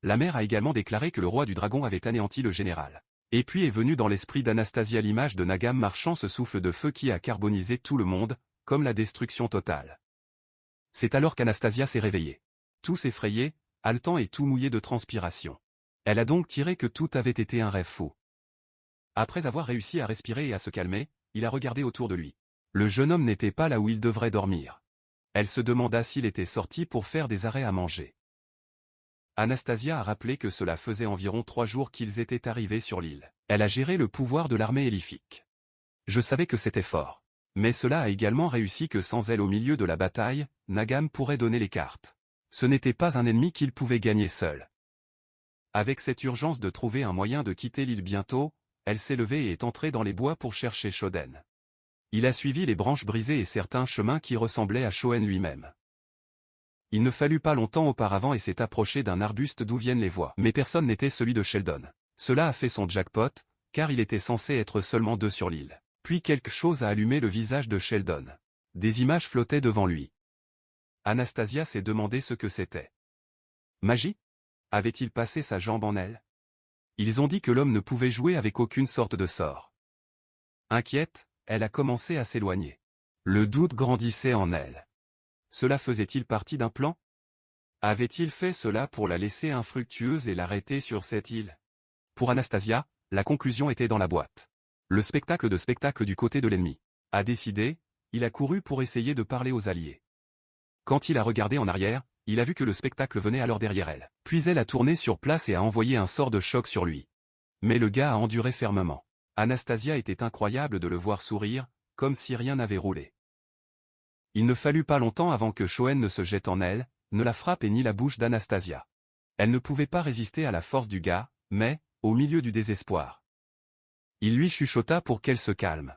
La mère a également déclaré que le roi du dragon avait anéanti le général. Et puis est venue dans l'esprit d'Anastasia l'image de Nagam marchant ce souffle de feu qui a carbonisé tout le monde, comme la destruction totale. C'est alors qu'Anastasia s'est réveillée. Tous effrayés, haletant et tout mouillé de transpiration. Elle a donc tiré que tout avait été un rêve fou. Après avoir réussi à respirer et à se calmer, il a regardé autour de lui. Le jeune homme n'était pas là où il devrait dormir. Elle se demanda s'il était sorti pour faire des arrêts à manger. Anastasia a rappelé que cela faisait environ 3 jours qu'ils étaient arrivés sur l'île. Elle a géré le pouvoir de l'armée élfique. Je savais que c'était fort. Mais cela a également réussi que sans elle au milieu de la bataille, Nagam pourrait donner les cartes. Ce n'était pas un ennemi qu'il pouvait gagner seul. Avec cette urgence de trouver un moyen de quitter l'île bientôt, elle s'est levée et est entrée dans les bois pour chercher Shoden. Il a suivi les branches brisées et certains chemins qui ressemblaient à Shoen lui-même. Il ne fallut pas longtemps auparavant et s'est approché d'un arbuste d'où viennent les voix. Mais personne n'était celui de Sheldon. Cela a fait son jackpot, car il était censé être seulement 2 sur l'île. Puis quelque chose a allumé le visage de Sheldon. Des images flottaient devant lui. Anastasia s'est demandé ce que c'était. Magie? Avait-il passé sa jambe en elle? Ils ont dit que l'homme ne pouvait jouer avec aucune sorte de sort. Inquiète, elle a commencé à s'éloigner. Le doute grandissait en elle. Cela faisait-il partie d'un plan? Avait-il fait cela pour la laisser infructueuse et l'arrêter sur cette île? Pour Anastasia, la conclusion était dans la boîte. Le spectacle du côté de l'ennemi. A décidé, il a couru pour essayer de parler aux alliés. Quand il a regardé en arrière, il a vu que le spectacle venait alors derrière elle. Puis elle a tourné sur place et a envoyé un sort de choc sur lui. Mais le gars a enduré fermement. Anastasia était incroyable de le voir sourire, comme si rien n'avait roulé. Il ne fallut pas longtemps avant que Shoen ne se jette en elle, ne la frappe et ni la bouche d'Anastasia. Elle ne pouvait pas résister à la force du gars, mais, au milieu du désespoir, il lui chuchota pour qu'elle se calme.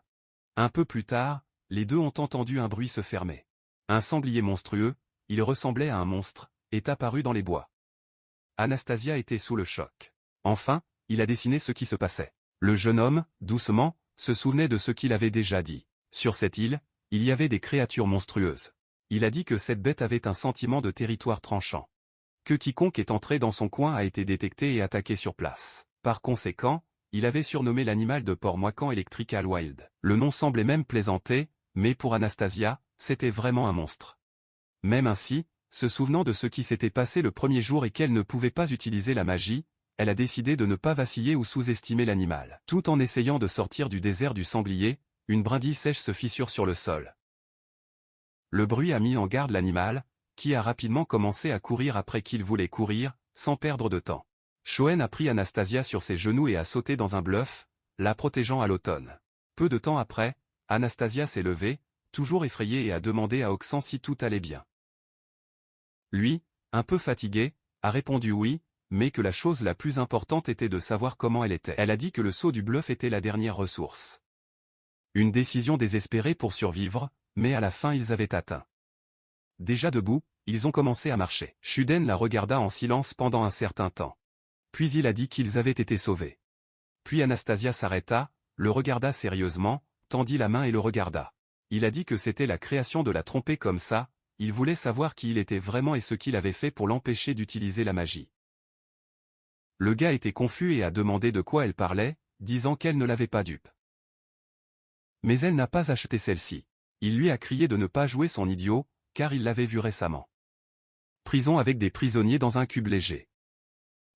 Un peu plus tard, les deux ont entendu un bruit se fermer. Un sanglier monstrueux, il ressemblait à un monstre, est apparu dans les bois. Anastasia était sous le choc. Enfin, il a dessiné ce qui se passait. Le jeune homme, doucement, se souvenait de ce qu'il avait déjà dit. Sur cette île, il y avait des créatures monstrueuses. Il a dit que cette bête avait un sentiment de territoire tranchant. Que quiconque est entré dans son coin a été détecté et attaqué sur place. Par conséquent, il avait surnommé l'animal de Port-Moican Electrical Wild. Le nom semblait même plaisanter, mais pour Anastasia, c'était vraiment un monstre. Même ainsi, se souvenant de ce qui s'était passé le premier jour et qu'elle ne pouvait pas utiliser la magie, elle a décidé de ne pas vaciller ou sous-estimer l'animal. Tout en essayant de sortir du désert du sanglier, une brindille sèche se fissure sur le sol. Le bruit a mis en garde l'animal, qui a rapidement commencé à courir après qu'il voulait courir, sans perdre de temps. Shoen a pris Anastasia sur ses genoux et a sauté dans un bluff, la protégeant à l'automne. Peu de temps après, Anastasia s'est levée, toujours effrayée et a demandé à Oxan si tout allait bien. Lui, un peu fatigué, a répondu oui, mais que la chose la plus importante était de savoir comment elle était. Elle a dit que le saut du bluff était la dernière ressource. Une décision désespérée pour survivre, mais à la fin ils avaient atteint. Déjà debout, ils ont commencé à marcher. Shuden la regarda en silence pendant un certain temps. Puis il a dit qu'ils avaient été sauvés. Puis Anastasia s'arrêta, le regarda sérieusement, tendit la main et le regarda. Il a dit que c'était la création de la tromper comme ça, il voulait savoir qui il était vraiment et ce qu'il avait fait pour l'empêcher d'utiliser la magie. Le gars était confus et a demandé de quoi elle parlait, disant qu'elle ne l'avait pas dupe. Mais elle n'a pas acheté celle-ci. Il lui a crié de ne pas jouer son idiot, car il l'avait vu récemment. Prison avec des prisonniers dans un cube léger.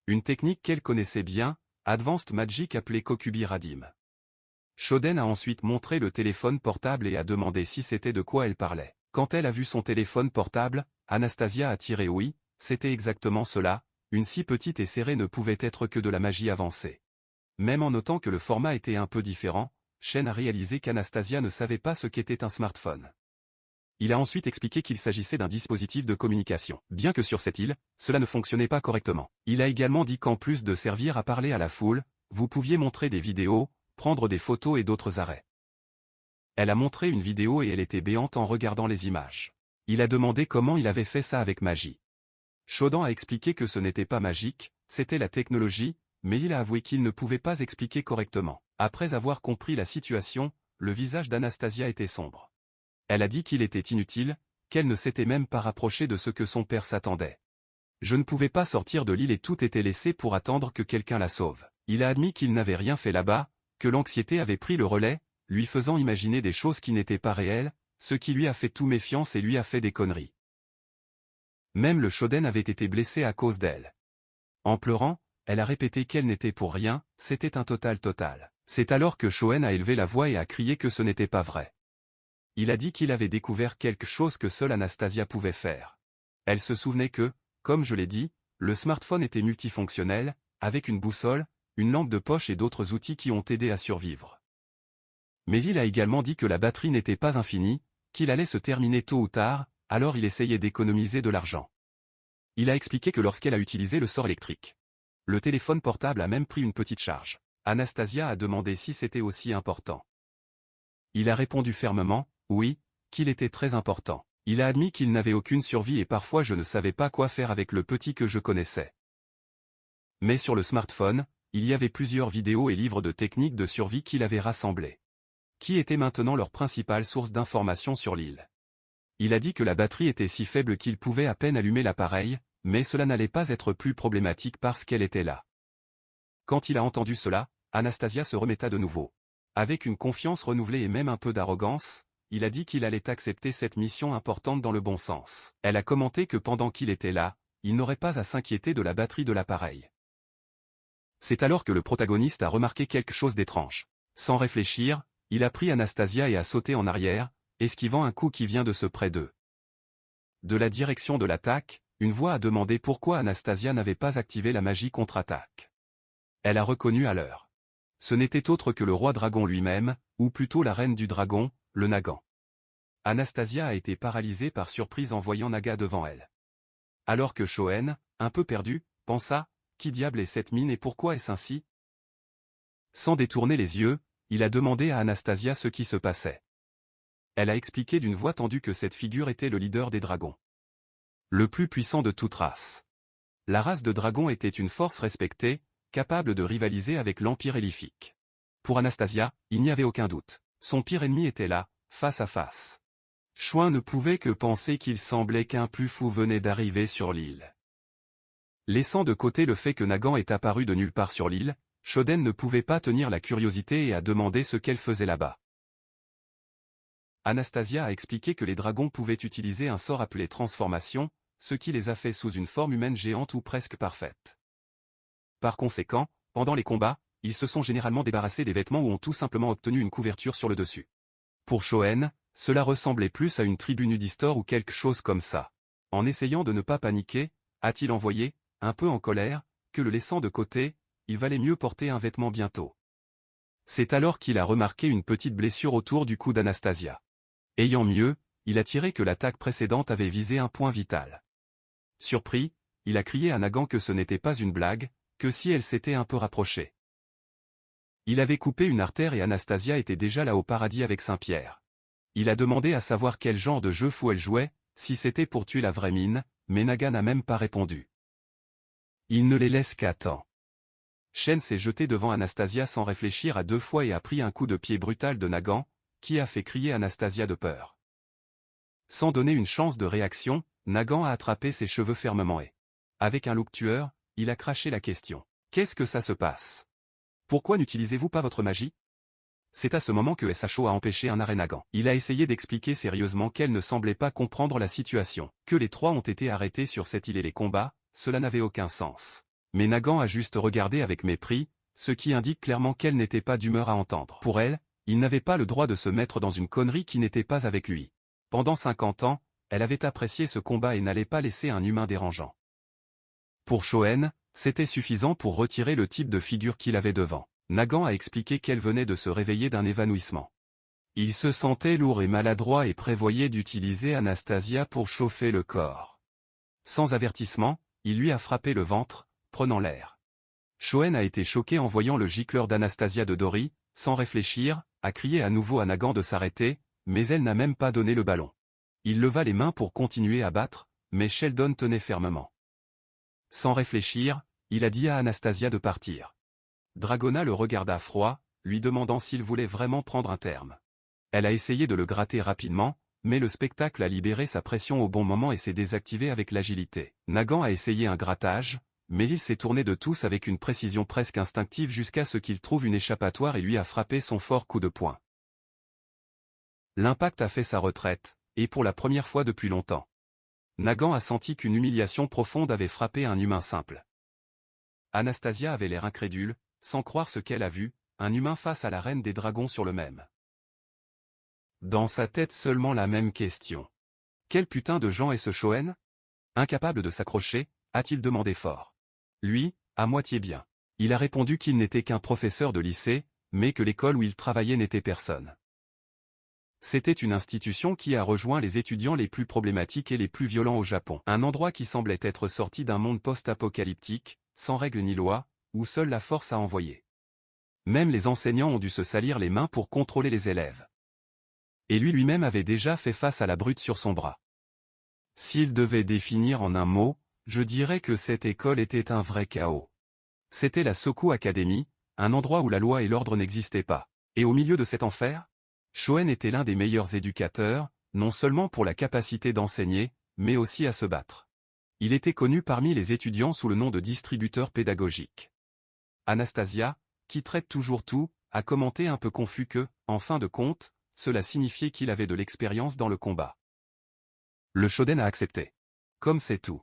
Une technique qu'elle connaissait bien, Advanced Magic appelée Kokubi Radim. Shoden a ensuite montré le téléphone portable et a demandé si c'était de quoi elle parlait. Quand elle a vu son téléphone portable, Anastasia a tiré oui, c'était exactement cela, une si petite et serrée ne pouvait être que de la magie avancée. Même en notant que le format était un peu différent, Shen a réalisé qu'Anastasia ne savait pas ce qu'était un smartphone. Il a ensuite expliqué qu'il s'agissait d'un dispositif de communication. Bien que sur cette île, cela ne fonctionnait pas correctement. Il a également dit qu'en plus de servir à parler à la foule, vous pouviez montrer des vidéos, prendre des photos et d'autres arrêts. Elle a montré une vidéo et elle était béante en regardant les images. Il a demandé comment il avait fait ça avec magie. Shodan a expliqué que ce n'était pas magique, c'était la technologie, mais il a avoué qu'il ne pouvait pas expliquer correctement. Après avoir compris la situation, le visage d'Anastasia était sombre. Elle a dit qu'il était inutile, qu'elle ne s'était même pas rapprochée de ce que son père s'attendait. Je ne pouvais pas sortir de l'île et tout était laissé pour attendre que quelqu'un la sauve. Il a admis qu'il n'avait rien fait là-bas, que l'anxiété avait pris le relais, lui faisant imaginer des choses qui n'étaient pas réelles, ce qui lui a fait tout méfiance et lui a fait des conneries. Même le Shoden avait été blessé à cause d'elle. En pleurant, elle a répété qu'elle n'était pour rien, c'était un total. C'est alors que Shoen a élevé la voix et a crié que ce n'était pas vrai. Il a dit qu'il avait découvert quelque chose que seule Anastasia pouvait faire. Elle se souvenait que, comme je l'ai dit, le smartphone était multifonctionnel, avec une boussole, une lampe de poche et d'autres outils qui ont aidé à survivre. Mais il a également dit que la batterie n'était pas infinie, qu'il allait se terminer tôt ou tard, alors il essayait d'économiser de l'argent. Il a expliqué que lorsqu'elle a utilisé le sort électrique, le téléphone portable a même pris une petite charge. Anastasia a demandé si c'était aussi important. Il a répondu fermement, oui, qu'il était très important. Il a admis qu'il n'avait aucune survie et parfois je ne savais pas quoi faire avec le petit que je connaissais. Mais sur le smartphone, il y avait plusieurs vidéos et livres de techniques de survie qu'il avait rassemblés. Qui étaient maintenant leur principale source d'information sur l'île. Il a dit que la batterie était si faible qu'il pouvait à peine allumer l'appareil, mais cela n'allait pas être plus problématique parce qu'elle était là. Quand il a entendu cela, Anastasia se remetta de nouveau. Avec une confiance renouvelée et même un peu d'arrogance, il a dit qu'il allait accepter cette mission importante dans le bon sens. Elle a commenté que pendant qu'il était là, il n'aurait pas à s'inquiéter de la batterie de l'appareil. C'est alors que le protagoniste a remarqué quelque chose d'étrange. Sans réfléchir, il a pris Anastasia et a sauté en arrière, esquivant un coup qui vient de ce près d'eux. De la direction de l'attaque, une voix a demandé pourquoi Anastasia n'avait pas activé la magie contre-attaque. Elle a reconnu à l'heure. Ce n'était autre que le roi dragon lui-même, ou plutôt la reine du dragon, le Nagan. Anastasia a été paralysée par surprise en voyant Naga devant elle. Alors que Shoen, un peu perdu, pensa, qui diable est cette mine et pourquoi est-ce ainsi? Sans détourner les yeux, il a demandé à Anastasia ce qui se passait. Elle a expliqué d'une voix tendue que cette figure était le leader des dragons. Le plus puissant de toute race. La race de dragons était une force respectée, capable de rivaliser avec l'Empire élfique. Pour Anastasia, il n'y avait aucun doute. Son pire ennemi était là, face à face. Shoen ne pouvait que penser qu'il semblait qu'un plus fou venait d'arriver sur l'île. Laissant de côté le fait que Nagan est apparu de nulle part sur l'île, Shoden ne pouvait pas tenir la curiosité et a demandé ce qu'elle faisait là-bas. Anastasia a expliqué que les dragons pouvaient utiliser un sort appelé transformation, ce qui les a fait sous une forme humaine géante ou presque parfaite. Par conséquent, pendant les combats, ils se sont généralement débarrassés des vêtements ou ont tout simplement obtenu une couverture sur le dessus. Pour Shoen, cela ressemblait plus à une tribu nudistor ou quelque chose comme ça. En essayant de ne pas paniquer, a-t-il envoyé, un peu en colère, que le laissant de côté, il valait mieux porter un vêtement bientôt. C'est alors qu'il a remarqué une petite blessure autour du cou d'Anastasia. Ayant mieux, il a tiré que l'attaque précédente avait visé un point vital. Surpris, il a crié à Nagan que ce n'était pas une blague, que si elle s'était un peu rapprochée. Il avait coupé une artère et Anastasia était déjà là au paradis avec Saint-Pierre. Il a demandé à savoir quel genre de jeu fou elle jouait, si c'était pour tuer la vraie mine, mais Naga n'a même pas répondu. Il ne les laisse qu'à temps. Shen s'est jeté devant Anastasia sans réfléchir à deux fois et a pris un coup de pied brutal de Nagan, qui a fait crier Anastasia de peur. Sans donner une chance de réaction, Nagan a attrapé ses cheveux fermement et, avec un look tueur, il a craché la question. « Qu'est-ce que ça se passe? Pourquoi n'utilisez-vous pas votre magie ?» C'est à ce moment que SHO a empêché un arrêt Nagan. Il a essayé d'expliquer sérieusement qu'elle ne semblait pas comprendre la situation. Que les trois ont été arrêtés sur cette île et les combats, cela n'avait aucun sens. Mais Nagan a juste regardé avec mépris, ce qui indique clairement qu'elle n'était pas d'humeur à entendre. Pour elle, il n'avait pas le droit de se mettre dans une connerie qui n'était pas avec lui. Pendant 50 ans, elle avait apprécié ce combat et n'allait pas laisser un humain dérangeant. Pour Shoen, c'était suffisant pour retirer le type de figure qu'il avait devant. Nagan a expliqué qu'elle venait de se réveiller d'un évanouissement. Il se sentait lourd et maladroit et prévoyait d'utiliser Anastasia pour chauffer le corps. Sans avertissement, il lui a frappé le ventre, prenant l'air. Shoen a été choqué en voyant le gicleur d'Anastasia de Dory, sans réfléchir, a crié à nouveau à Nagan de s'arrêter, mais elle n'a même pas donné le ballon. Il leva les mains pour continuer à battre, mais Sheldon tenait fermement. Sans réfléchir, il a dit à Anastasia de partir. Dragona le regarda froid, lui demandant s'il voulait vraiment prendre un terme. Elle a essayé de le gratter rapidement, mais le spectacle a libéré sa pression au bon moment et s'est désactivé avec l'agilité. Nagan a essayé un grattage, mais il s'est tourné de tous avec une précision presque instinctive jusqu'à ce qu'il trouve une échappatoire et lui a frappé son fort coup de poing. L'impact a fait sa retraite, et pour la première fois depuis longtemps. Nagan a senti qu'une humiliation profonde avait frappé un humain simple. Anastasia avait l'air incrédule, sans croire ce qu'elle a vu, un humain face à la reine des dragons sur le même. Dans sa tête seulement la même question. Quel putain de gens est ce Shoen? Incapable de s'accrocher, a-t-il demandé fort. Lui, à moitié bien. Il a répondu qu'il n'était qu'un professeur de lycée, mais que l'école où il travaillait n'était personne. C'était une institution qui a rejoint les étudiants les plus problématiques et les plus violents au Japon. Un endroit qui semblait être sorti d'un monde post-apocalyptique, sans règles ni lois, où seule la force a envoyé. Même les enseignants ont dû se salir les mains pour contrôler les élèves. Et lui-même avait déjà fait face à la brute sur son bras. S'il devait définir en un mot, je dirais que cette école était un vrai chaos. C'était la Soku Academy, un endroit où la loi et l'ordre n'existaient pas. Et au milieu de cet enfer, Shoen était l'un des meilleurs éducateurs, non seulement pour la capacité d'enseigner, mais aussi à se battre. Il était connu parmi les étudiants sous le nom de distributeur pédagogique. Anastasia, qui traite toujours tout, a commenté un peu confus que, en fin de compte, cela signifiait qu'il avait de l'expérience dans le combat. Le Shoden a accepté. Comme c'est tout.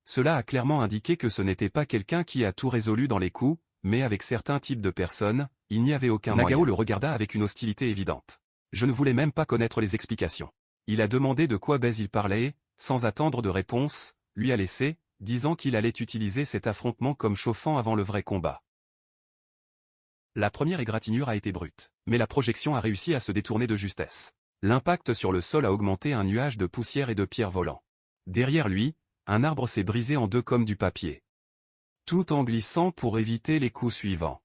Cela a clairement indiqué que ce n'était pas quelqu'un qui a tout résolu dans les coups, mais avec certains types de personnes, il n'y avait aucun moyen. Nagao le regarda avec une hostilité évidente. Je ne voulais même pas connaître les explications. Il a demandé de quoi il parlait, sans attendre de réponse, lui a laissé, disant qu'il allait utiliser cet affrontement comme chauffant avant le vrai combat. La première égratignure a été brute, mais la projection a réussi à se détourner de justesse. L'impact sur le sol a augmenté un nuage de poussière et de pierres volant. Derrière lui, un arbre s'est brisé en deux comme du papier. Tout en glissant pour éviter les coups suivants.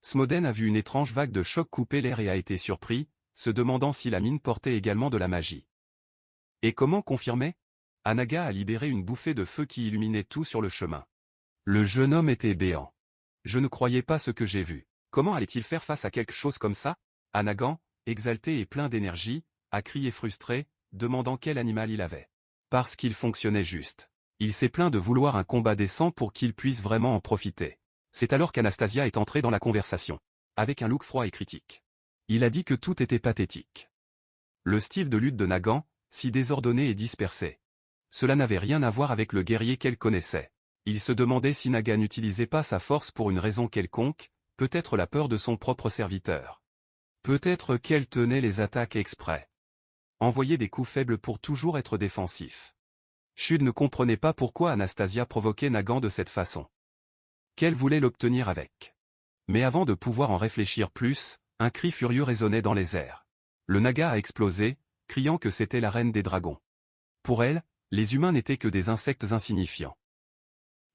Smoden a vu une étrange vague de choc couper l'air et a été surpris, se demandant si la mine portait également de la magie. Et comment confirmer? Anaga a libéré une bouffée de feu qui illuminait tout sur le chemin. Le jeune homme était béant. Je ne croyais pas ce que j'ai vu. Comment allait-il faire face à quelque chose comme ça? Anagan, exalté et plein d'énergie, a crié frustré, demandant quel animal il avait. Parce qu'il fonctionnait juste. Il s'est plaint de vouloir un combat décent pour qu'il puisse vraiment en profiter. C'est alors qu'Anastasia est entrée dans la conversation. Avec un look froid et critique. Il a dit que tout était pathétique. Le style de lutte de Nagan, si désordonné et dispersé. Cela n'avait rien à voir avec le guerrier qu'elle connaissait. Il se demandait si Naga n'utilisait pas sa force pour une raison quelconque, peut-être la peur de son propre serviteur. Peut-être qu'elle tenait les attaques exprès. Envoyer des coups faibles pour toujours être défensif. Shud ne comprenait pas pourquoi Anastasia provoquait Nagan de cette façon. Qu'elle voulait l'obtenir avec. Mais avant de pouvoir en réfléchir plus, un cri furieux résonnait dans les airs. Le Naga a explosé, criant que c'était la reine des dragons. Pour elle, les humains n'étaient que des insectes insignifiants.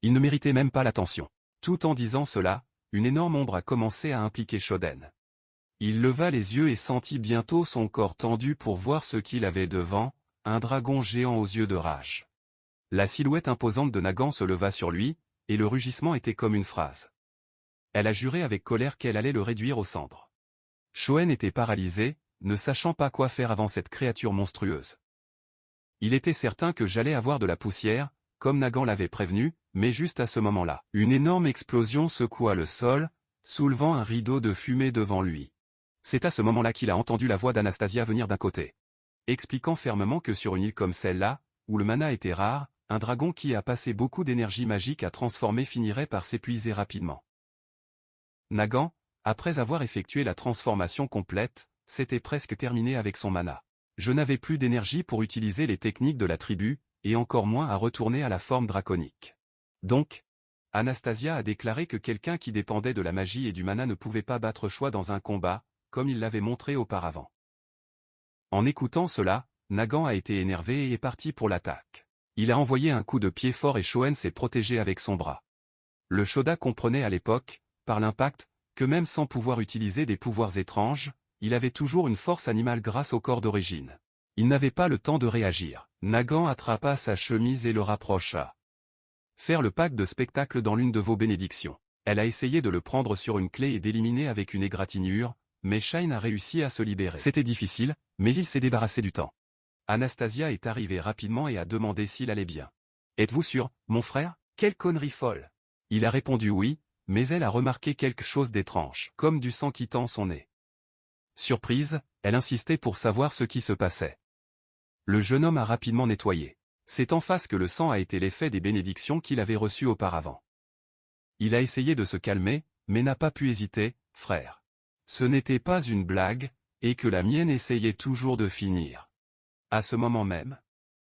Ils ne méritaient même pas l'attention. Tout en disant cela, une énorme ombre a commencé à impliquer Shoden. Il leva les yeux et sentit bientôt son corps tendu pour voir ce qu'il avait devant, un dragon géant aux yeux de rage. La silhouette imposante de Nagan se leva sur lui, et le rugissement était comme une phrase. Elle a juré avec colère qu'elle allait le réduire aux cendres. Shoen était paralysé, ne sachant pas quoi faire avant cette créature monstrueuse. Il était certain que j'allais avoir de la poussière, comme Nagan l'avait prévenu, mais juste à ce moment-là, une énorme explosion secoua le sol, soulevant un rideau de fumée devant lui. C'est à ce moment-là qu'il a entendu la voix d'Anastasia venir d'un côté. Expliquant fermement que sur une île comme celle-là, où le mana était rare, un dragon qui a passé beaucoup d'énergie magique à transformer finirait par s'épuiser rapidement. Nagan, après avoir effectué la transformation complète, s'était presque terminé avec son mana. Je n'avais plus d'énergie pour utiliser les techniques de la tribu, et encore moins à retourner à la forme draconique. Donc, Anastasia a déclaré que quelqu'un qui dépendait de la magie et du mana ne pouvait pas battre choix dans un combat, comme il l'avait montré auparavant. En écoutant cela, Nagan a été énervé et est parti pour l'attaque. Il a envoyé un coup de pied fort et Shoen s'est protégé avec son bras. Le Shoda comprenait à l'époque, par l'impact, que même sans pouvoir utiliser des pouvoirs étranges, il avait toujours une force animale grâce au corps d'origine. Il n'avait pas le temps de réagir. Nagan attrapa sa chemise et le rapprocha. Faire le pack de spectacle dans l'une de vos bénédictions. Elle a essayé de le prendre sur une clé et d'éliminer avec une égratignure, mais Shine a réussi à se libérer. C'était difficile, mais il s'est débarrassé du temps. Anastasia est arrivée rapidement et a demandé s'il allait bien. « Êtes-vous sûr, mon frère? Quelle connerie folle !» Il a répondu oui, mais elle a remarqué quelque chose d'étrange, comme du sang quittant son nez. Surprise, elle insistait pour savoir ce qui se passait. Le jeune homme a rapidement nettoyé. C'est en face que le sang a été l'effet des bénédictions qu'il avait reçues auparavant. Il a essayé de se calmer, mais n'a pas pu hésiter, frère. Ce n'était pas une blague, et que la mienne essayait toujours de finir. À ce moment même,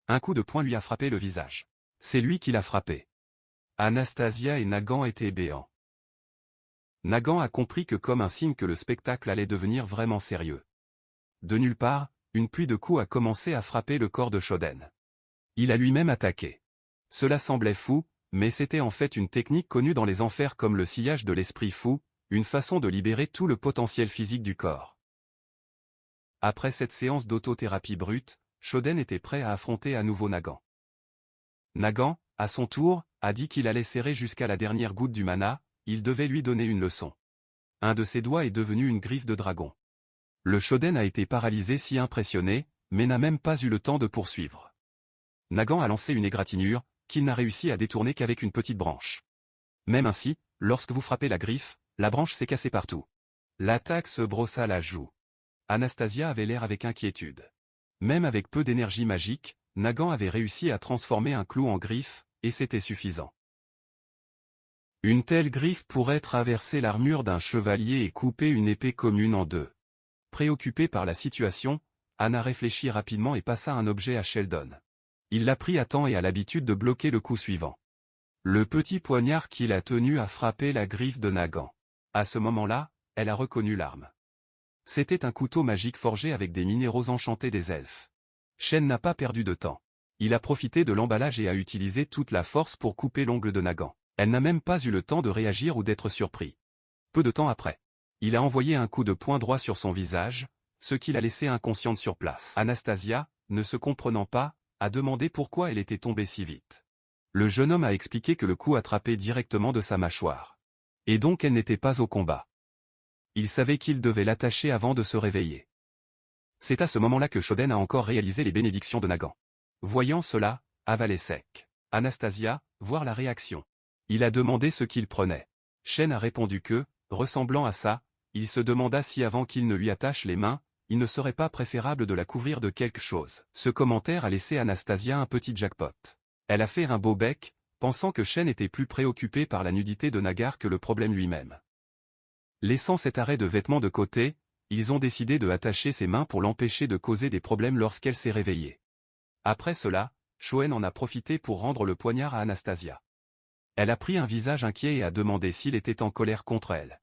un coup de poing lui a frappé le visage. C'est lui qui l'a frappé. Anastasia et Nagan étaient béants. Nagan a compris que comme un signe que le spectacle allait devenir vraiment sérieux. De nulle part, une pluie de coups a commencé à frapper le corps de Shoden. Il a lui-même attaqué. Cela semblait fou, mais c'était en fait une technique connue dans les enfers comme le sillage de l'esprit fou, une façon de libérer tout le potentiel physique du corps. Après cette séance d'autothérapie brute, Shoden était prêt à affronter à nouveau Nagan. Nagan, à son tour, a dit qu'il allait serrer jusqu'à la dernière goutte du mana, il devait lui donner une leçon. Un de ses doigts est devenu une griffe de dragon. Le Shoden a été paralysé si impressionné, mais n'a même pas eu le temps de poursuivre. Nagan a lancé une égratignure, qu'il n'a réussi à détourner qu'avec une petite branche. Même ainsi, lorsque vous frappez la griffe, la branche s'est cassée partout. L'attaque se brossa la joue. Anastasia avait l'air avec inquiétude. Même avec peu d'énergie magique, Nagan avait réussi à transformer un clou en griffe, et c'était suffisant. Une telle griffe pourrait traverser l'armure d'un chevalier et couper une épée commune en deux. Préoccupée par la situation, Anna réfléchit rapidement et passa un objet à Sheldon. Il l'a pris à temps et a l'habitude de bloquer le coup suivant. Le petit poignard qu'il a tenu a frappé la griffe de Nagan. À ce moment-là, elle a reconnu l'arme. C'était un couteau magique forgé avec des minéraux enchantés des elfes. Shen n'a pas perdu de temps. Il a profité de l'emballage et a utilisé toute la force pour couper l'ongle de Nagan. Elle n'a même pas eu le temps de réagir ou d'être surpris. Peu de temps après, il a envoyé un coup de poing droit sur son visage, ce qui l'a laissée inconsciente sur place. Anastasia, ne se comprenant pas, a demandé pourquoi elle était tombée si vite. Le jeune homme a expliqué que le coup attrapait directement de sa mâchoire. Et donc elle n'était pas au combat. Il savait qu'il devait l'attacher avant de se réveiller. C'est à ce moment-là que Shoden a encore réalisé les bénédictions de Nagan. Voyant cela, avalé sec. Anastasia, voir la réaction. Il a demandé ce qu'il prenait. Shen a répondu que, ressemblant à ça, il se demanda si avant qu'il ne lui attache les mains, il ne serait pas préférable de la couvrir de quelque chose. Ce commentaire a laissé Anastasia un petit jackpot. Elle a fait un beau bec, pensant que Shen était plus préoccupé par la nudité de Nagar que le problème lui-même. Laissant cet arrêt de vêtements de côté, ils ont décidé de attacher ses mains pour l'empêcher de causer des problèmes lorsqu'elle s'est réveillée. Après cela, Shoen en a profité pour rendre le poignard à Anastasia. Elle a pris un visage inquiet et a demandé s'il était en colère contre elle.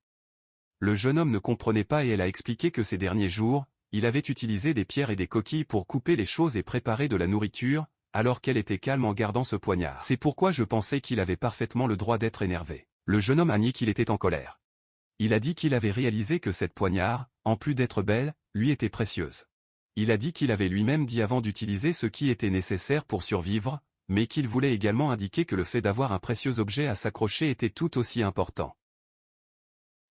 Le jeune homme ne comprenait pas et elle a expliqué que ces derniers jours, il avait utilisé des pierres et des coquilles pour couper les choses et préparer de la nourriture, alors qu'elle était calme en gardant ce poignard. C'est pourquoi je pensais qu'il avait parfaitement le droit d'être énervé. Le jeune homme a nié qu'il était en colère. Il a dit qu'il avait réalisé que cette poignard, en plus d'être belle, lui était précieuse. Il a dit qu'il avait lui-même dit avant d'utiliser ce qui était nécessaire pour survivre, mais qu'il voulait également indiquer que le fait d'avoir un précieux objet à s'accrocher était tout aussi important.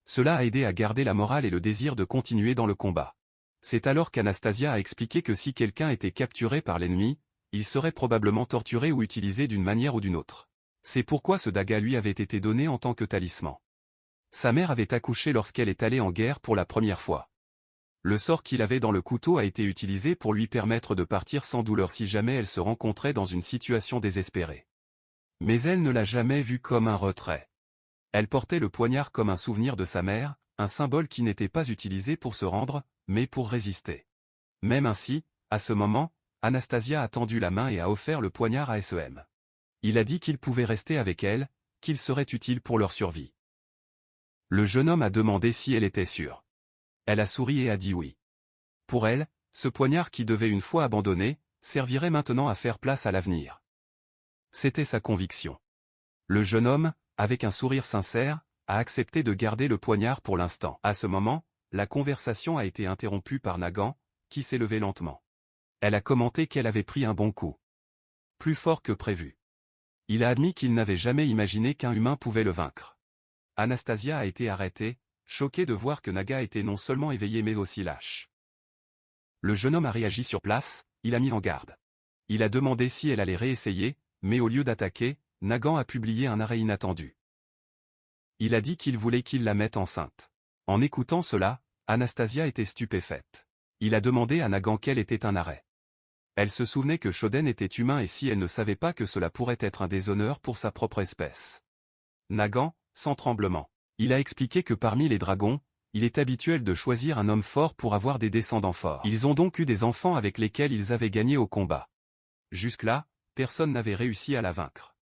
Cela a aidé à garder la morale et le désir de continuer dans le combat. C'est alors qu'Anastasia a expliqué que si quelqu'un était capturé par l'ennemi, il serait probablement torturé ou utilisé d'une manière ou d'une autre. C'est pourquoi ce daga lui avait été donné en tant que talisman. Sa mère avait accouché lorsqu'elle est allée en guerre pour la première fois. Le sort qu'il avait dans le couteau a été utilisé pour lui permettre de partir sans douleur si jamais elle se rencontrait dans une situation désespérée. Mais elle ne l'a jamais vu comme un retrait. Elle portait le poignard comme un souvenir de sa mère, un symbole qui n'était pas utilisé pour se rendre, mais pour résister. Même ainsi, à ce moment, Anastasia a tendu la main et a offert le poignard à Sem. Il a dit qu'il pouvait rester avec elle, qu'il serait utile pour leur survie. Le jeune homme a demandé si elle était sûre. Elle a souri et a dit oui. Pour elle, ce poignard qui devait une fois abandonné, servirait maintenant à faire place à l'avenir. C'était sa conviction. Le jeune homme, avec un sourire sincère, a accepté de garder le poignard pour l'instant. À ce moment, la conversation a été interrompue par Nagan, qui s'est levé lentement. Elle a commenté qu'elle avait pris un bon coup. Plus fort que prévu. Il a admis qu'il n'avait jamais imaginé qu'un humain pouvait le vaincre. Anastasia a été arrêtée, choquée de voir que Naga était non seulement éveillé mais aussi lâche. Le jeune homme a réagi sur place, il a mis en garde. Il a demandé si elle allait réessayer, mais au lieu d'attaquer, Nagan a publié un arrêt inattendu. Il a dit qu'il voulait qu'il la mette enceinte. En écoutant cela, Anastasia était stupéfaite. Il a demandé à Nagan quel était un arrêt. Elle se souvenait que Shoden était humain et si elle ne savait pas que cela pourrait être un déshonneur pour sa propre espèce. Nagan, sans tremblement. Il a expliqué que parmi les dragons, il est habituel de choisir un homme fort pour avoir des descendants forts. Ils ont donc eu des enfants avec lesquels ils avaient gagné au combat. Jusque-là, personne n'avait réussi à la vaincre.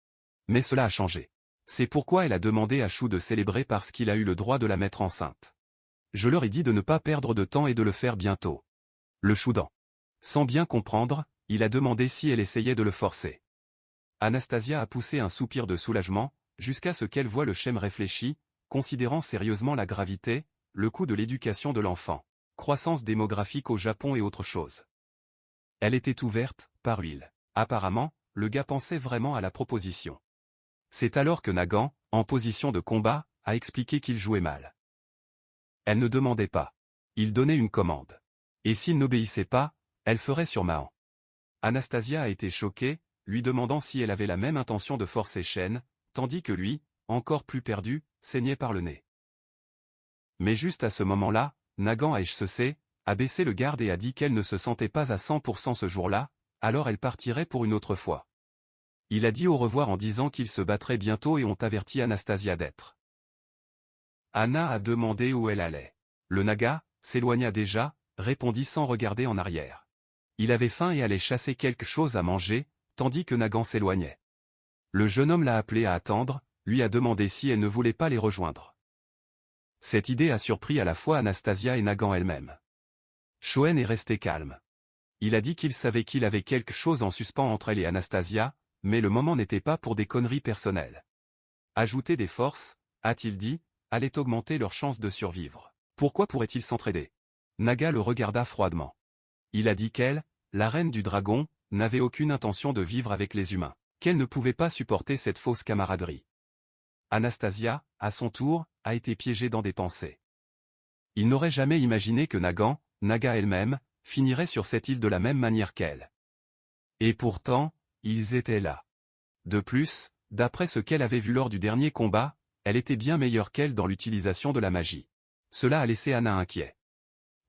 Mais cela a changé. C'est pourquoi elle a demandé à Shu de célébrer parce qu'il a eu le droit de la mettre enceinte. Je leur ai dit de ne pas perdre de temps et de le faire bientôt. Le Shudan. Sans bien comprendre, il a demandé si elle essayait de le forcer. Anastasia a poussé un soupir de soulagement, jusqu'à ce qu'elle voie le Shem réfléchi, considérant sérieusement la gravité, le coût de l'éducation de l'enfant, croissance démographique au Japon et autre chose. Elle était ouverte, par huile. Apparemment, le gars pensait vraiment à la proposition. C'est alors que Nagan, en position de combat, a expliqué qu'il jouait mal. Elle ne demandait pas. Il donnait une commande. Et s'il n'obéissait pas, Elle ferait sur Mahan. Anastasia a été choquée, lui demandant si elle avait la même intention de forcer Shen, tandis que lui, encore plus perdu, saignait par le nez. Mais juste à ce moment-là, Nagan Hsec a baissé le garde et a dit qu'elle ne se sentait pas à 100% ce jour-là, alors elle partirait pour une autre fois. Il a dit au revoir en disant qu'il se battrait bientôt et ont averti Anastasia d'être. Anna a demandé où elle allait. Le Naga s'éloigna déjà, répondit sans regarder en arrière. Il avait faim et allait chasser quelque chose à manger, tandis que Nagan s'éloignait. Le jeune homme l'a appelé à attendre, lui a demandé si elle ne voulait pas les rejoindre. Cette idée a surpris à la fois Anastasia et Nagan elle-même. Shoen est resté calme. Il a dit qu'il savait qu'il avait quelque chose en suspens entre elle et Anastasia, mais le moment n'était pas pour des conneries personnelles. Ajouter des forces, a-t-il dit, allait augmenter leurs chances de survivre. Pourquoi pourraient-ils s'entraider? Naga le regarda froidement. Il a dit qu'elle, la reine du dragon, n'avait aucune intention de vivre avec les humains, qu'elle ne pouvait pas supporter cette fausse camaraderie. Anastasia, à son tour, a été piégée dans des pensées. Il n'aurait jamais imaginé que Naga elle-même, finirait sur cette île de la même manière qu'elle. Et pourtant, ils étaient là. De plus, d'après ce qu'elle avait vu lors du dernier combat, elle était bien meilleure qu'elle dans l'utilisation de la magie. Cela a laissé Anna inquiet.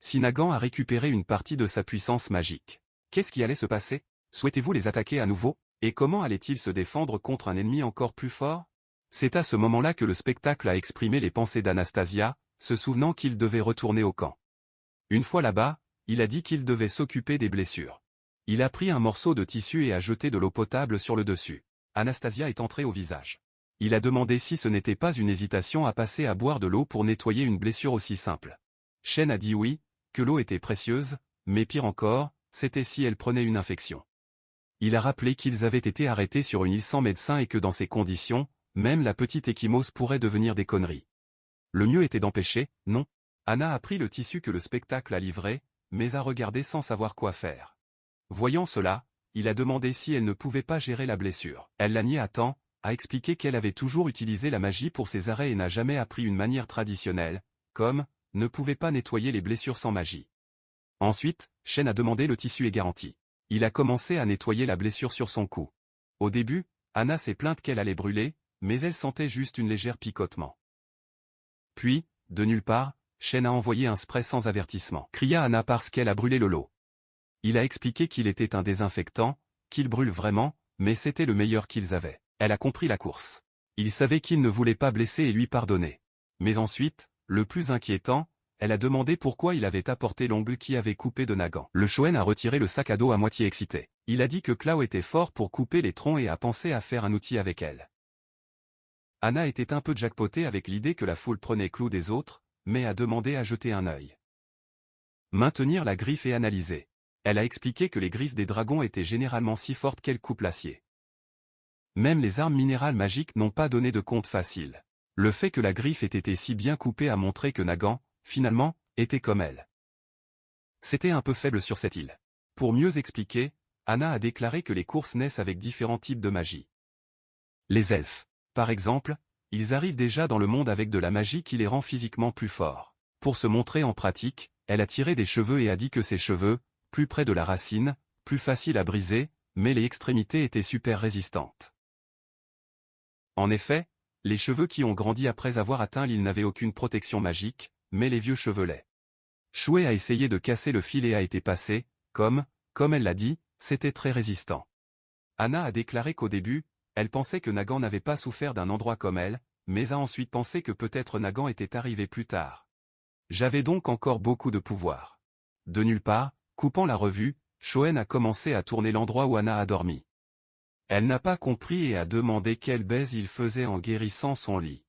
Si Nagan a récupéré une partie de sa puissance magique, qu'est-ce qui allait se passer? Souhaitez-vous les attaquer à nouveau? Et comment allait-il se défendre contre un ennemi encore plus fort? C'est à ce moment-là que le spectacle a exprimé les pensées d'Anastasia, se souvenant qu'il devait retourner au camp. Une fois là-bas, il a dit qu'il devait s'occuper des blessures. Il a pris un morceau de tissu et a jeté de l'eau potable sur le dessus. Anastasia est entrée au visage. Il a demandé si ce n'était pas une hésitation à passer à boire de l'eau pour nettoyer une blessure aussi simple. Shen a dit oui, que l'eau était précieuse, mais pire encore, c'était si elle prenait une infection. Il a rappelé qu'ils avaient été arrêtés sur une île sans médecin et que dans ces conditions, même la petite échymose pourrait devenir des conneries. Le mieux était d'empêcher, non? Anna a pris le tissu que le spectacle a livré, mais a regardé sans savoir quoi faire. Voyant cela, il a demandé si elle ne pouvait pas gérer la blessure. Elle l'a nié à temps, a expliqué qu'elle avait toujours utilisé la magie pour ses arrêts et n'a jamais appris une manière traditionnelle, comme, ne pouvait pas nettoyer les blessures sans magie. Ensuite, Shen a demandé le tissu et garanti. Il a commencé à nettoyer la blessure sur son cou. Au début, Anna s'est plainte qu'elle allait brûler, mais elle sentait juste une légère picotement. Puis, de nulle part, Shen a envoyé un spray sans avertissement. Cria Anna parce qu'elle a brûlé le lot. Il a expliqué qu'il était un désinfectant, qu'il brûle vraiment, mais c'était le meilleur qu'ils avaient. Elle a compris la course. Il savait qu'il ne voulait pas blesser et lui pardonner. Mais ensuite, le plus inquiétant, elle a demandé pourquoi il avait apporté l'ongle qui avait coupé de Nagan. Le Shoen a retiré le sac à dos à moitié excité. Il a dit que Clow était fort pour couper les troncs et a pensé à faire un outil avec elle. Anna était un peu jackpotée avec l'idée que la foule prenait Clou des autres, mais a demandé à jeter un œil. Maintenir la griffe et analyser. Elle a expliqué que les griffes des dragons étaient généralement si fortes qu'elles coupent l'acier. Même les armes minérales magiques n'ont pas donné de compte facile. Le fait que la griffe ait été si bien coupée a montré que Nagan, finalement, était comme elle. C'était un peu faible sur cette île. Pour mieux expliquer, Anna a déclaré que les courses naissent avec différents types de magie. Les elfes, par exemple, ils arrivent déjà dans le monde avec de la magie qui les rend physiquement plus forts. Pour se montrer en pratique, elle a tiré des cheveux et a dit que ses cheveux, plus près de la racine, plus faciles à briser, mais les extrémités étaient super résistantes. En effet, les cheveux qui ont grandi après avoir atteint l'île n'avaient aucune protection magique, mais les vieux chevelets. Shui a essayé de casser le fil et a été passé, comme elle l'a dit, c'était très résistant. Anna a déclaré qu'au début, elle pensait que Nagan n'avait pas souffert d'un endroit comme elle, mais a ensuite pensé que peut-être Nagan était arrivé plus tard. J'avais donc encore beaucoup de pouvoir. De nulle part, coupant la revue, Shoen a commencé à tourner l'endroit où Anna a dormi. Elle n'a pas compris et a demandé quelle baise il faisait en guérissant son lit.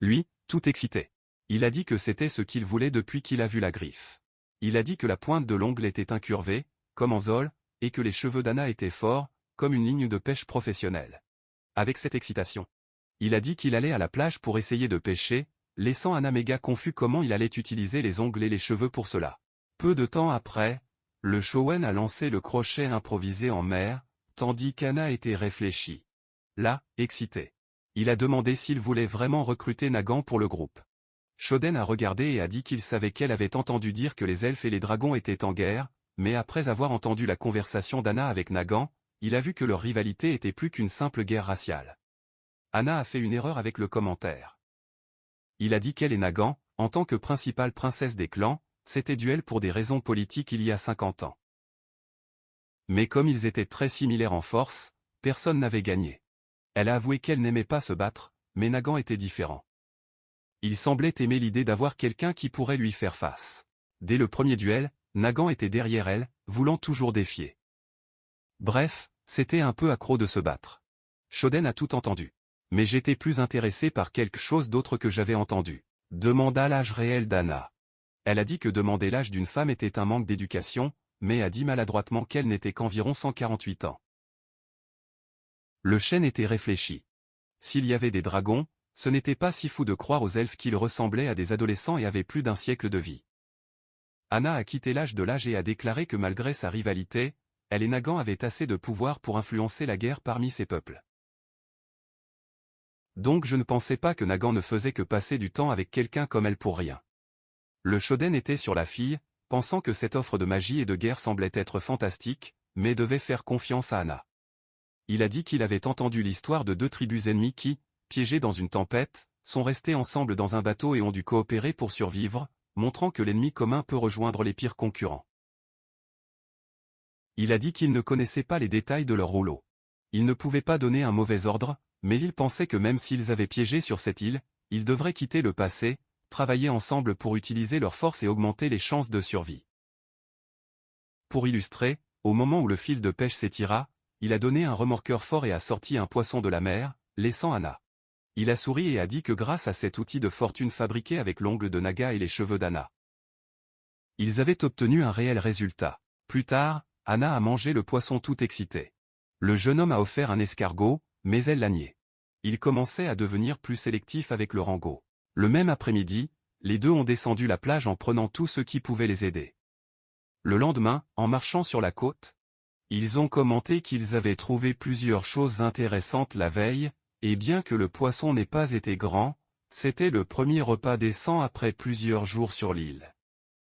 Lui, tout excité. Il a dit que c'était ce qu'il voulait depuis qu'il a vu la griffe. Il a dit que la pointe de l'ongle était incurvée, comme en Zol, et que les cheveux d'Anna étaient forts, comme une ligne de pêche professionnelle. Avec cette excitation, il a dit qu'il allait à la plage pour essayer de pêcher, laissant Anna méga confus comment il allait utiliser les ongles et les cheveux pour cela. Peu de temps après, le Shoen a lancé le crochet improvisé en mer, tandis qu'Anna était réfléchie. Là, excité. Il a demandé s'il voulait vraiment recruter Nagan pour le groupe. Shoden a regardé et a dit qu'il savait qu'elle avait entendu dire que les elfes et les dragons étaient en guerre, mais après avoir entendu la conversation d'Anna avec Nagan, il a vu que leur rivalité était plus qu'une simple guerre raciale. Anna a fait une erreur avec le commentaire. Il a dit qu'elle et Nagan, en tant que principale princesse des clans, s'étaient duel pour des raisons politiques il y a 50 ans. Mais comme ils étaient très similaires en force, personne n'avait gagné. Elle a avoué qu'elle n'aimait pas se battre, mais Nagan était différent. Il semblait aimer l'idée d'avoir quelqu'un qui pourrait lui faire face. Dès le premier duel, Nagan était derrière elle, voulant toujours défier. Bref, c'était un peu accro de se battre. Shoden a tout entendu. Mais j'étais plus intéressé par quelque chose d'autre que j'avais entendu. Demanda l'âge réel d'Anna. Elle a dit que demander l'âge d'une femme était un manque d'éducation, mais a dit maladroitement qu'elle n'était qu'environ 148 ans. Le chêne était réfléchi. S'il y avait des dragons, ce n'était pas si fou de croire aux elfes qu'ils ressemblaient à des adolescents et avaient plus d'un siècle de vie. Anna a quitté l'âge de l'âge et a déclaré que malgré sa rivalité, elle et Nagan avaient assez de pouvoir pour influencer la guerre parmi ces peuples. Donc je ne pensais pas que Nagan ne faisait que passer du temps avec quelqu'un comme elle pour rien. Le Shoden était sur la fille, pensant que cette offre de magie et de guerre semblait être fantastique, mais devait faire confiance à Anna. Il a dit qu'il avait entendu l'histoire de 2 tribus ennemies qui, piégées dans une tempête, sont restées ensemble dans un bateau et ont dû coopérer pour survivre, montrant que l'ennemi commun peut rejoindre les pires concurrents. Il a dit qu'il ne connaissait pas les détails de leur rouleau. Il ne pouvait pas donner un mauvais ordre, mais il pensait que même s'ils avaient piégé sur cette île, ils devraient quitter le passé, travailler ensemble pour utiliser leurs forces et augmenter les chances de survie. Pour illustrer, au moment où le fil de pêche s'étira, il a donné un remorqueur fort et a sorti un poisson de la mer, laissant Anna. Il a souri et a dit que grâce à cet outil de fortune fabriqué avec l'ongle de Naga et les cheveux d'Anna, ils avaient obtenu un réel résultat. Plus tard, Anna a mangé le poisson tout excitée. Le jeune homme a offert un escargot, mais elle l'a nié. Il commençait à devenir plus sélectif avec le rangot. Le même après-midi, les deux ont descendu la plage en prenant tout ce qui pouvait les aider. Le lendemain, en marchant sur la côte, ils ont commenté qu'ils avaient trouvé plusieurs choses intéressantes la veille, et bien que le poisson n'ait pas été grand, c'était le premier repas décent après plusieurs jours sur l'île.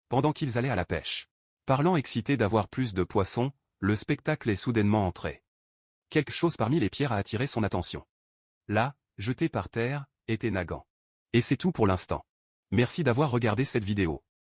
Pendant qu'ils allaient à la pêche. Parlant excité d'avoir plus de poissons, le spectacle est soudainement entré. Quelque chose parmi les pierres a attiré son attention. Là, jeté par terre, était Nagan. Et c'est tout pour l'instant. Merci d'avoir regardé cette vidéo.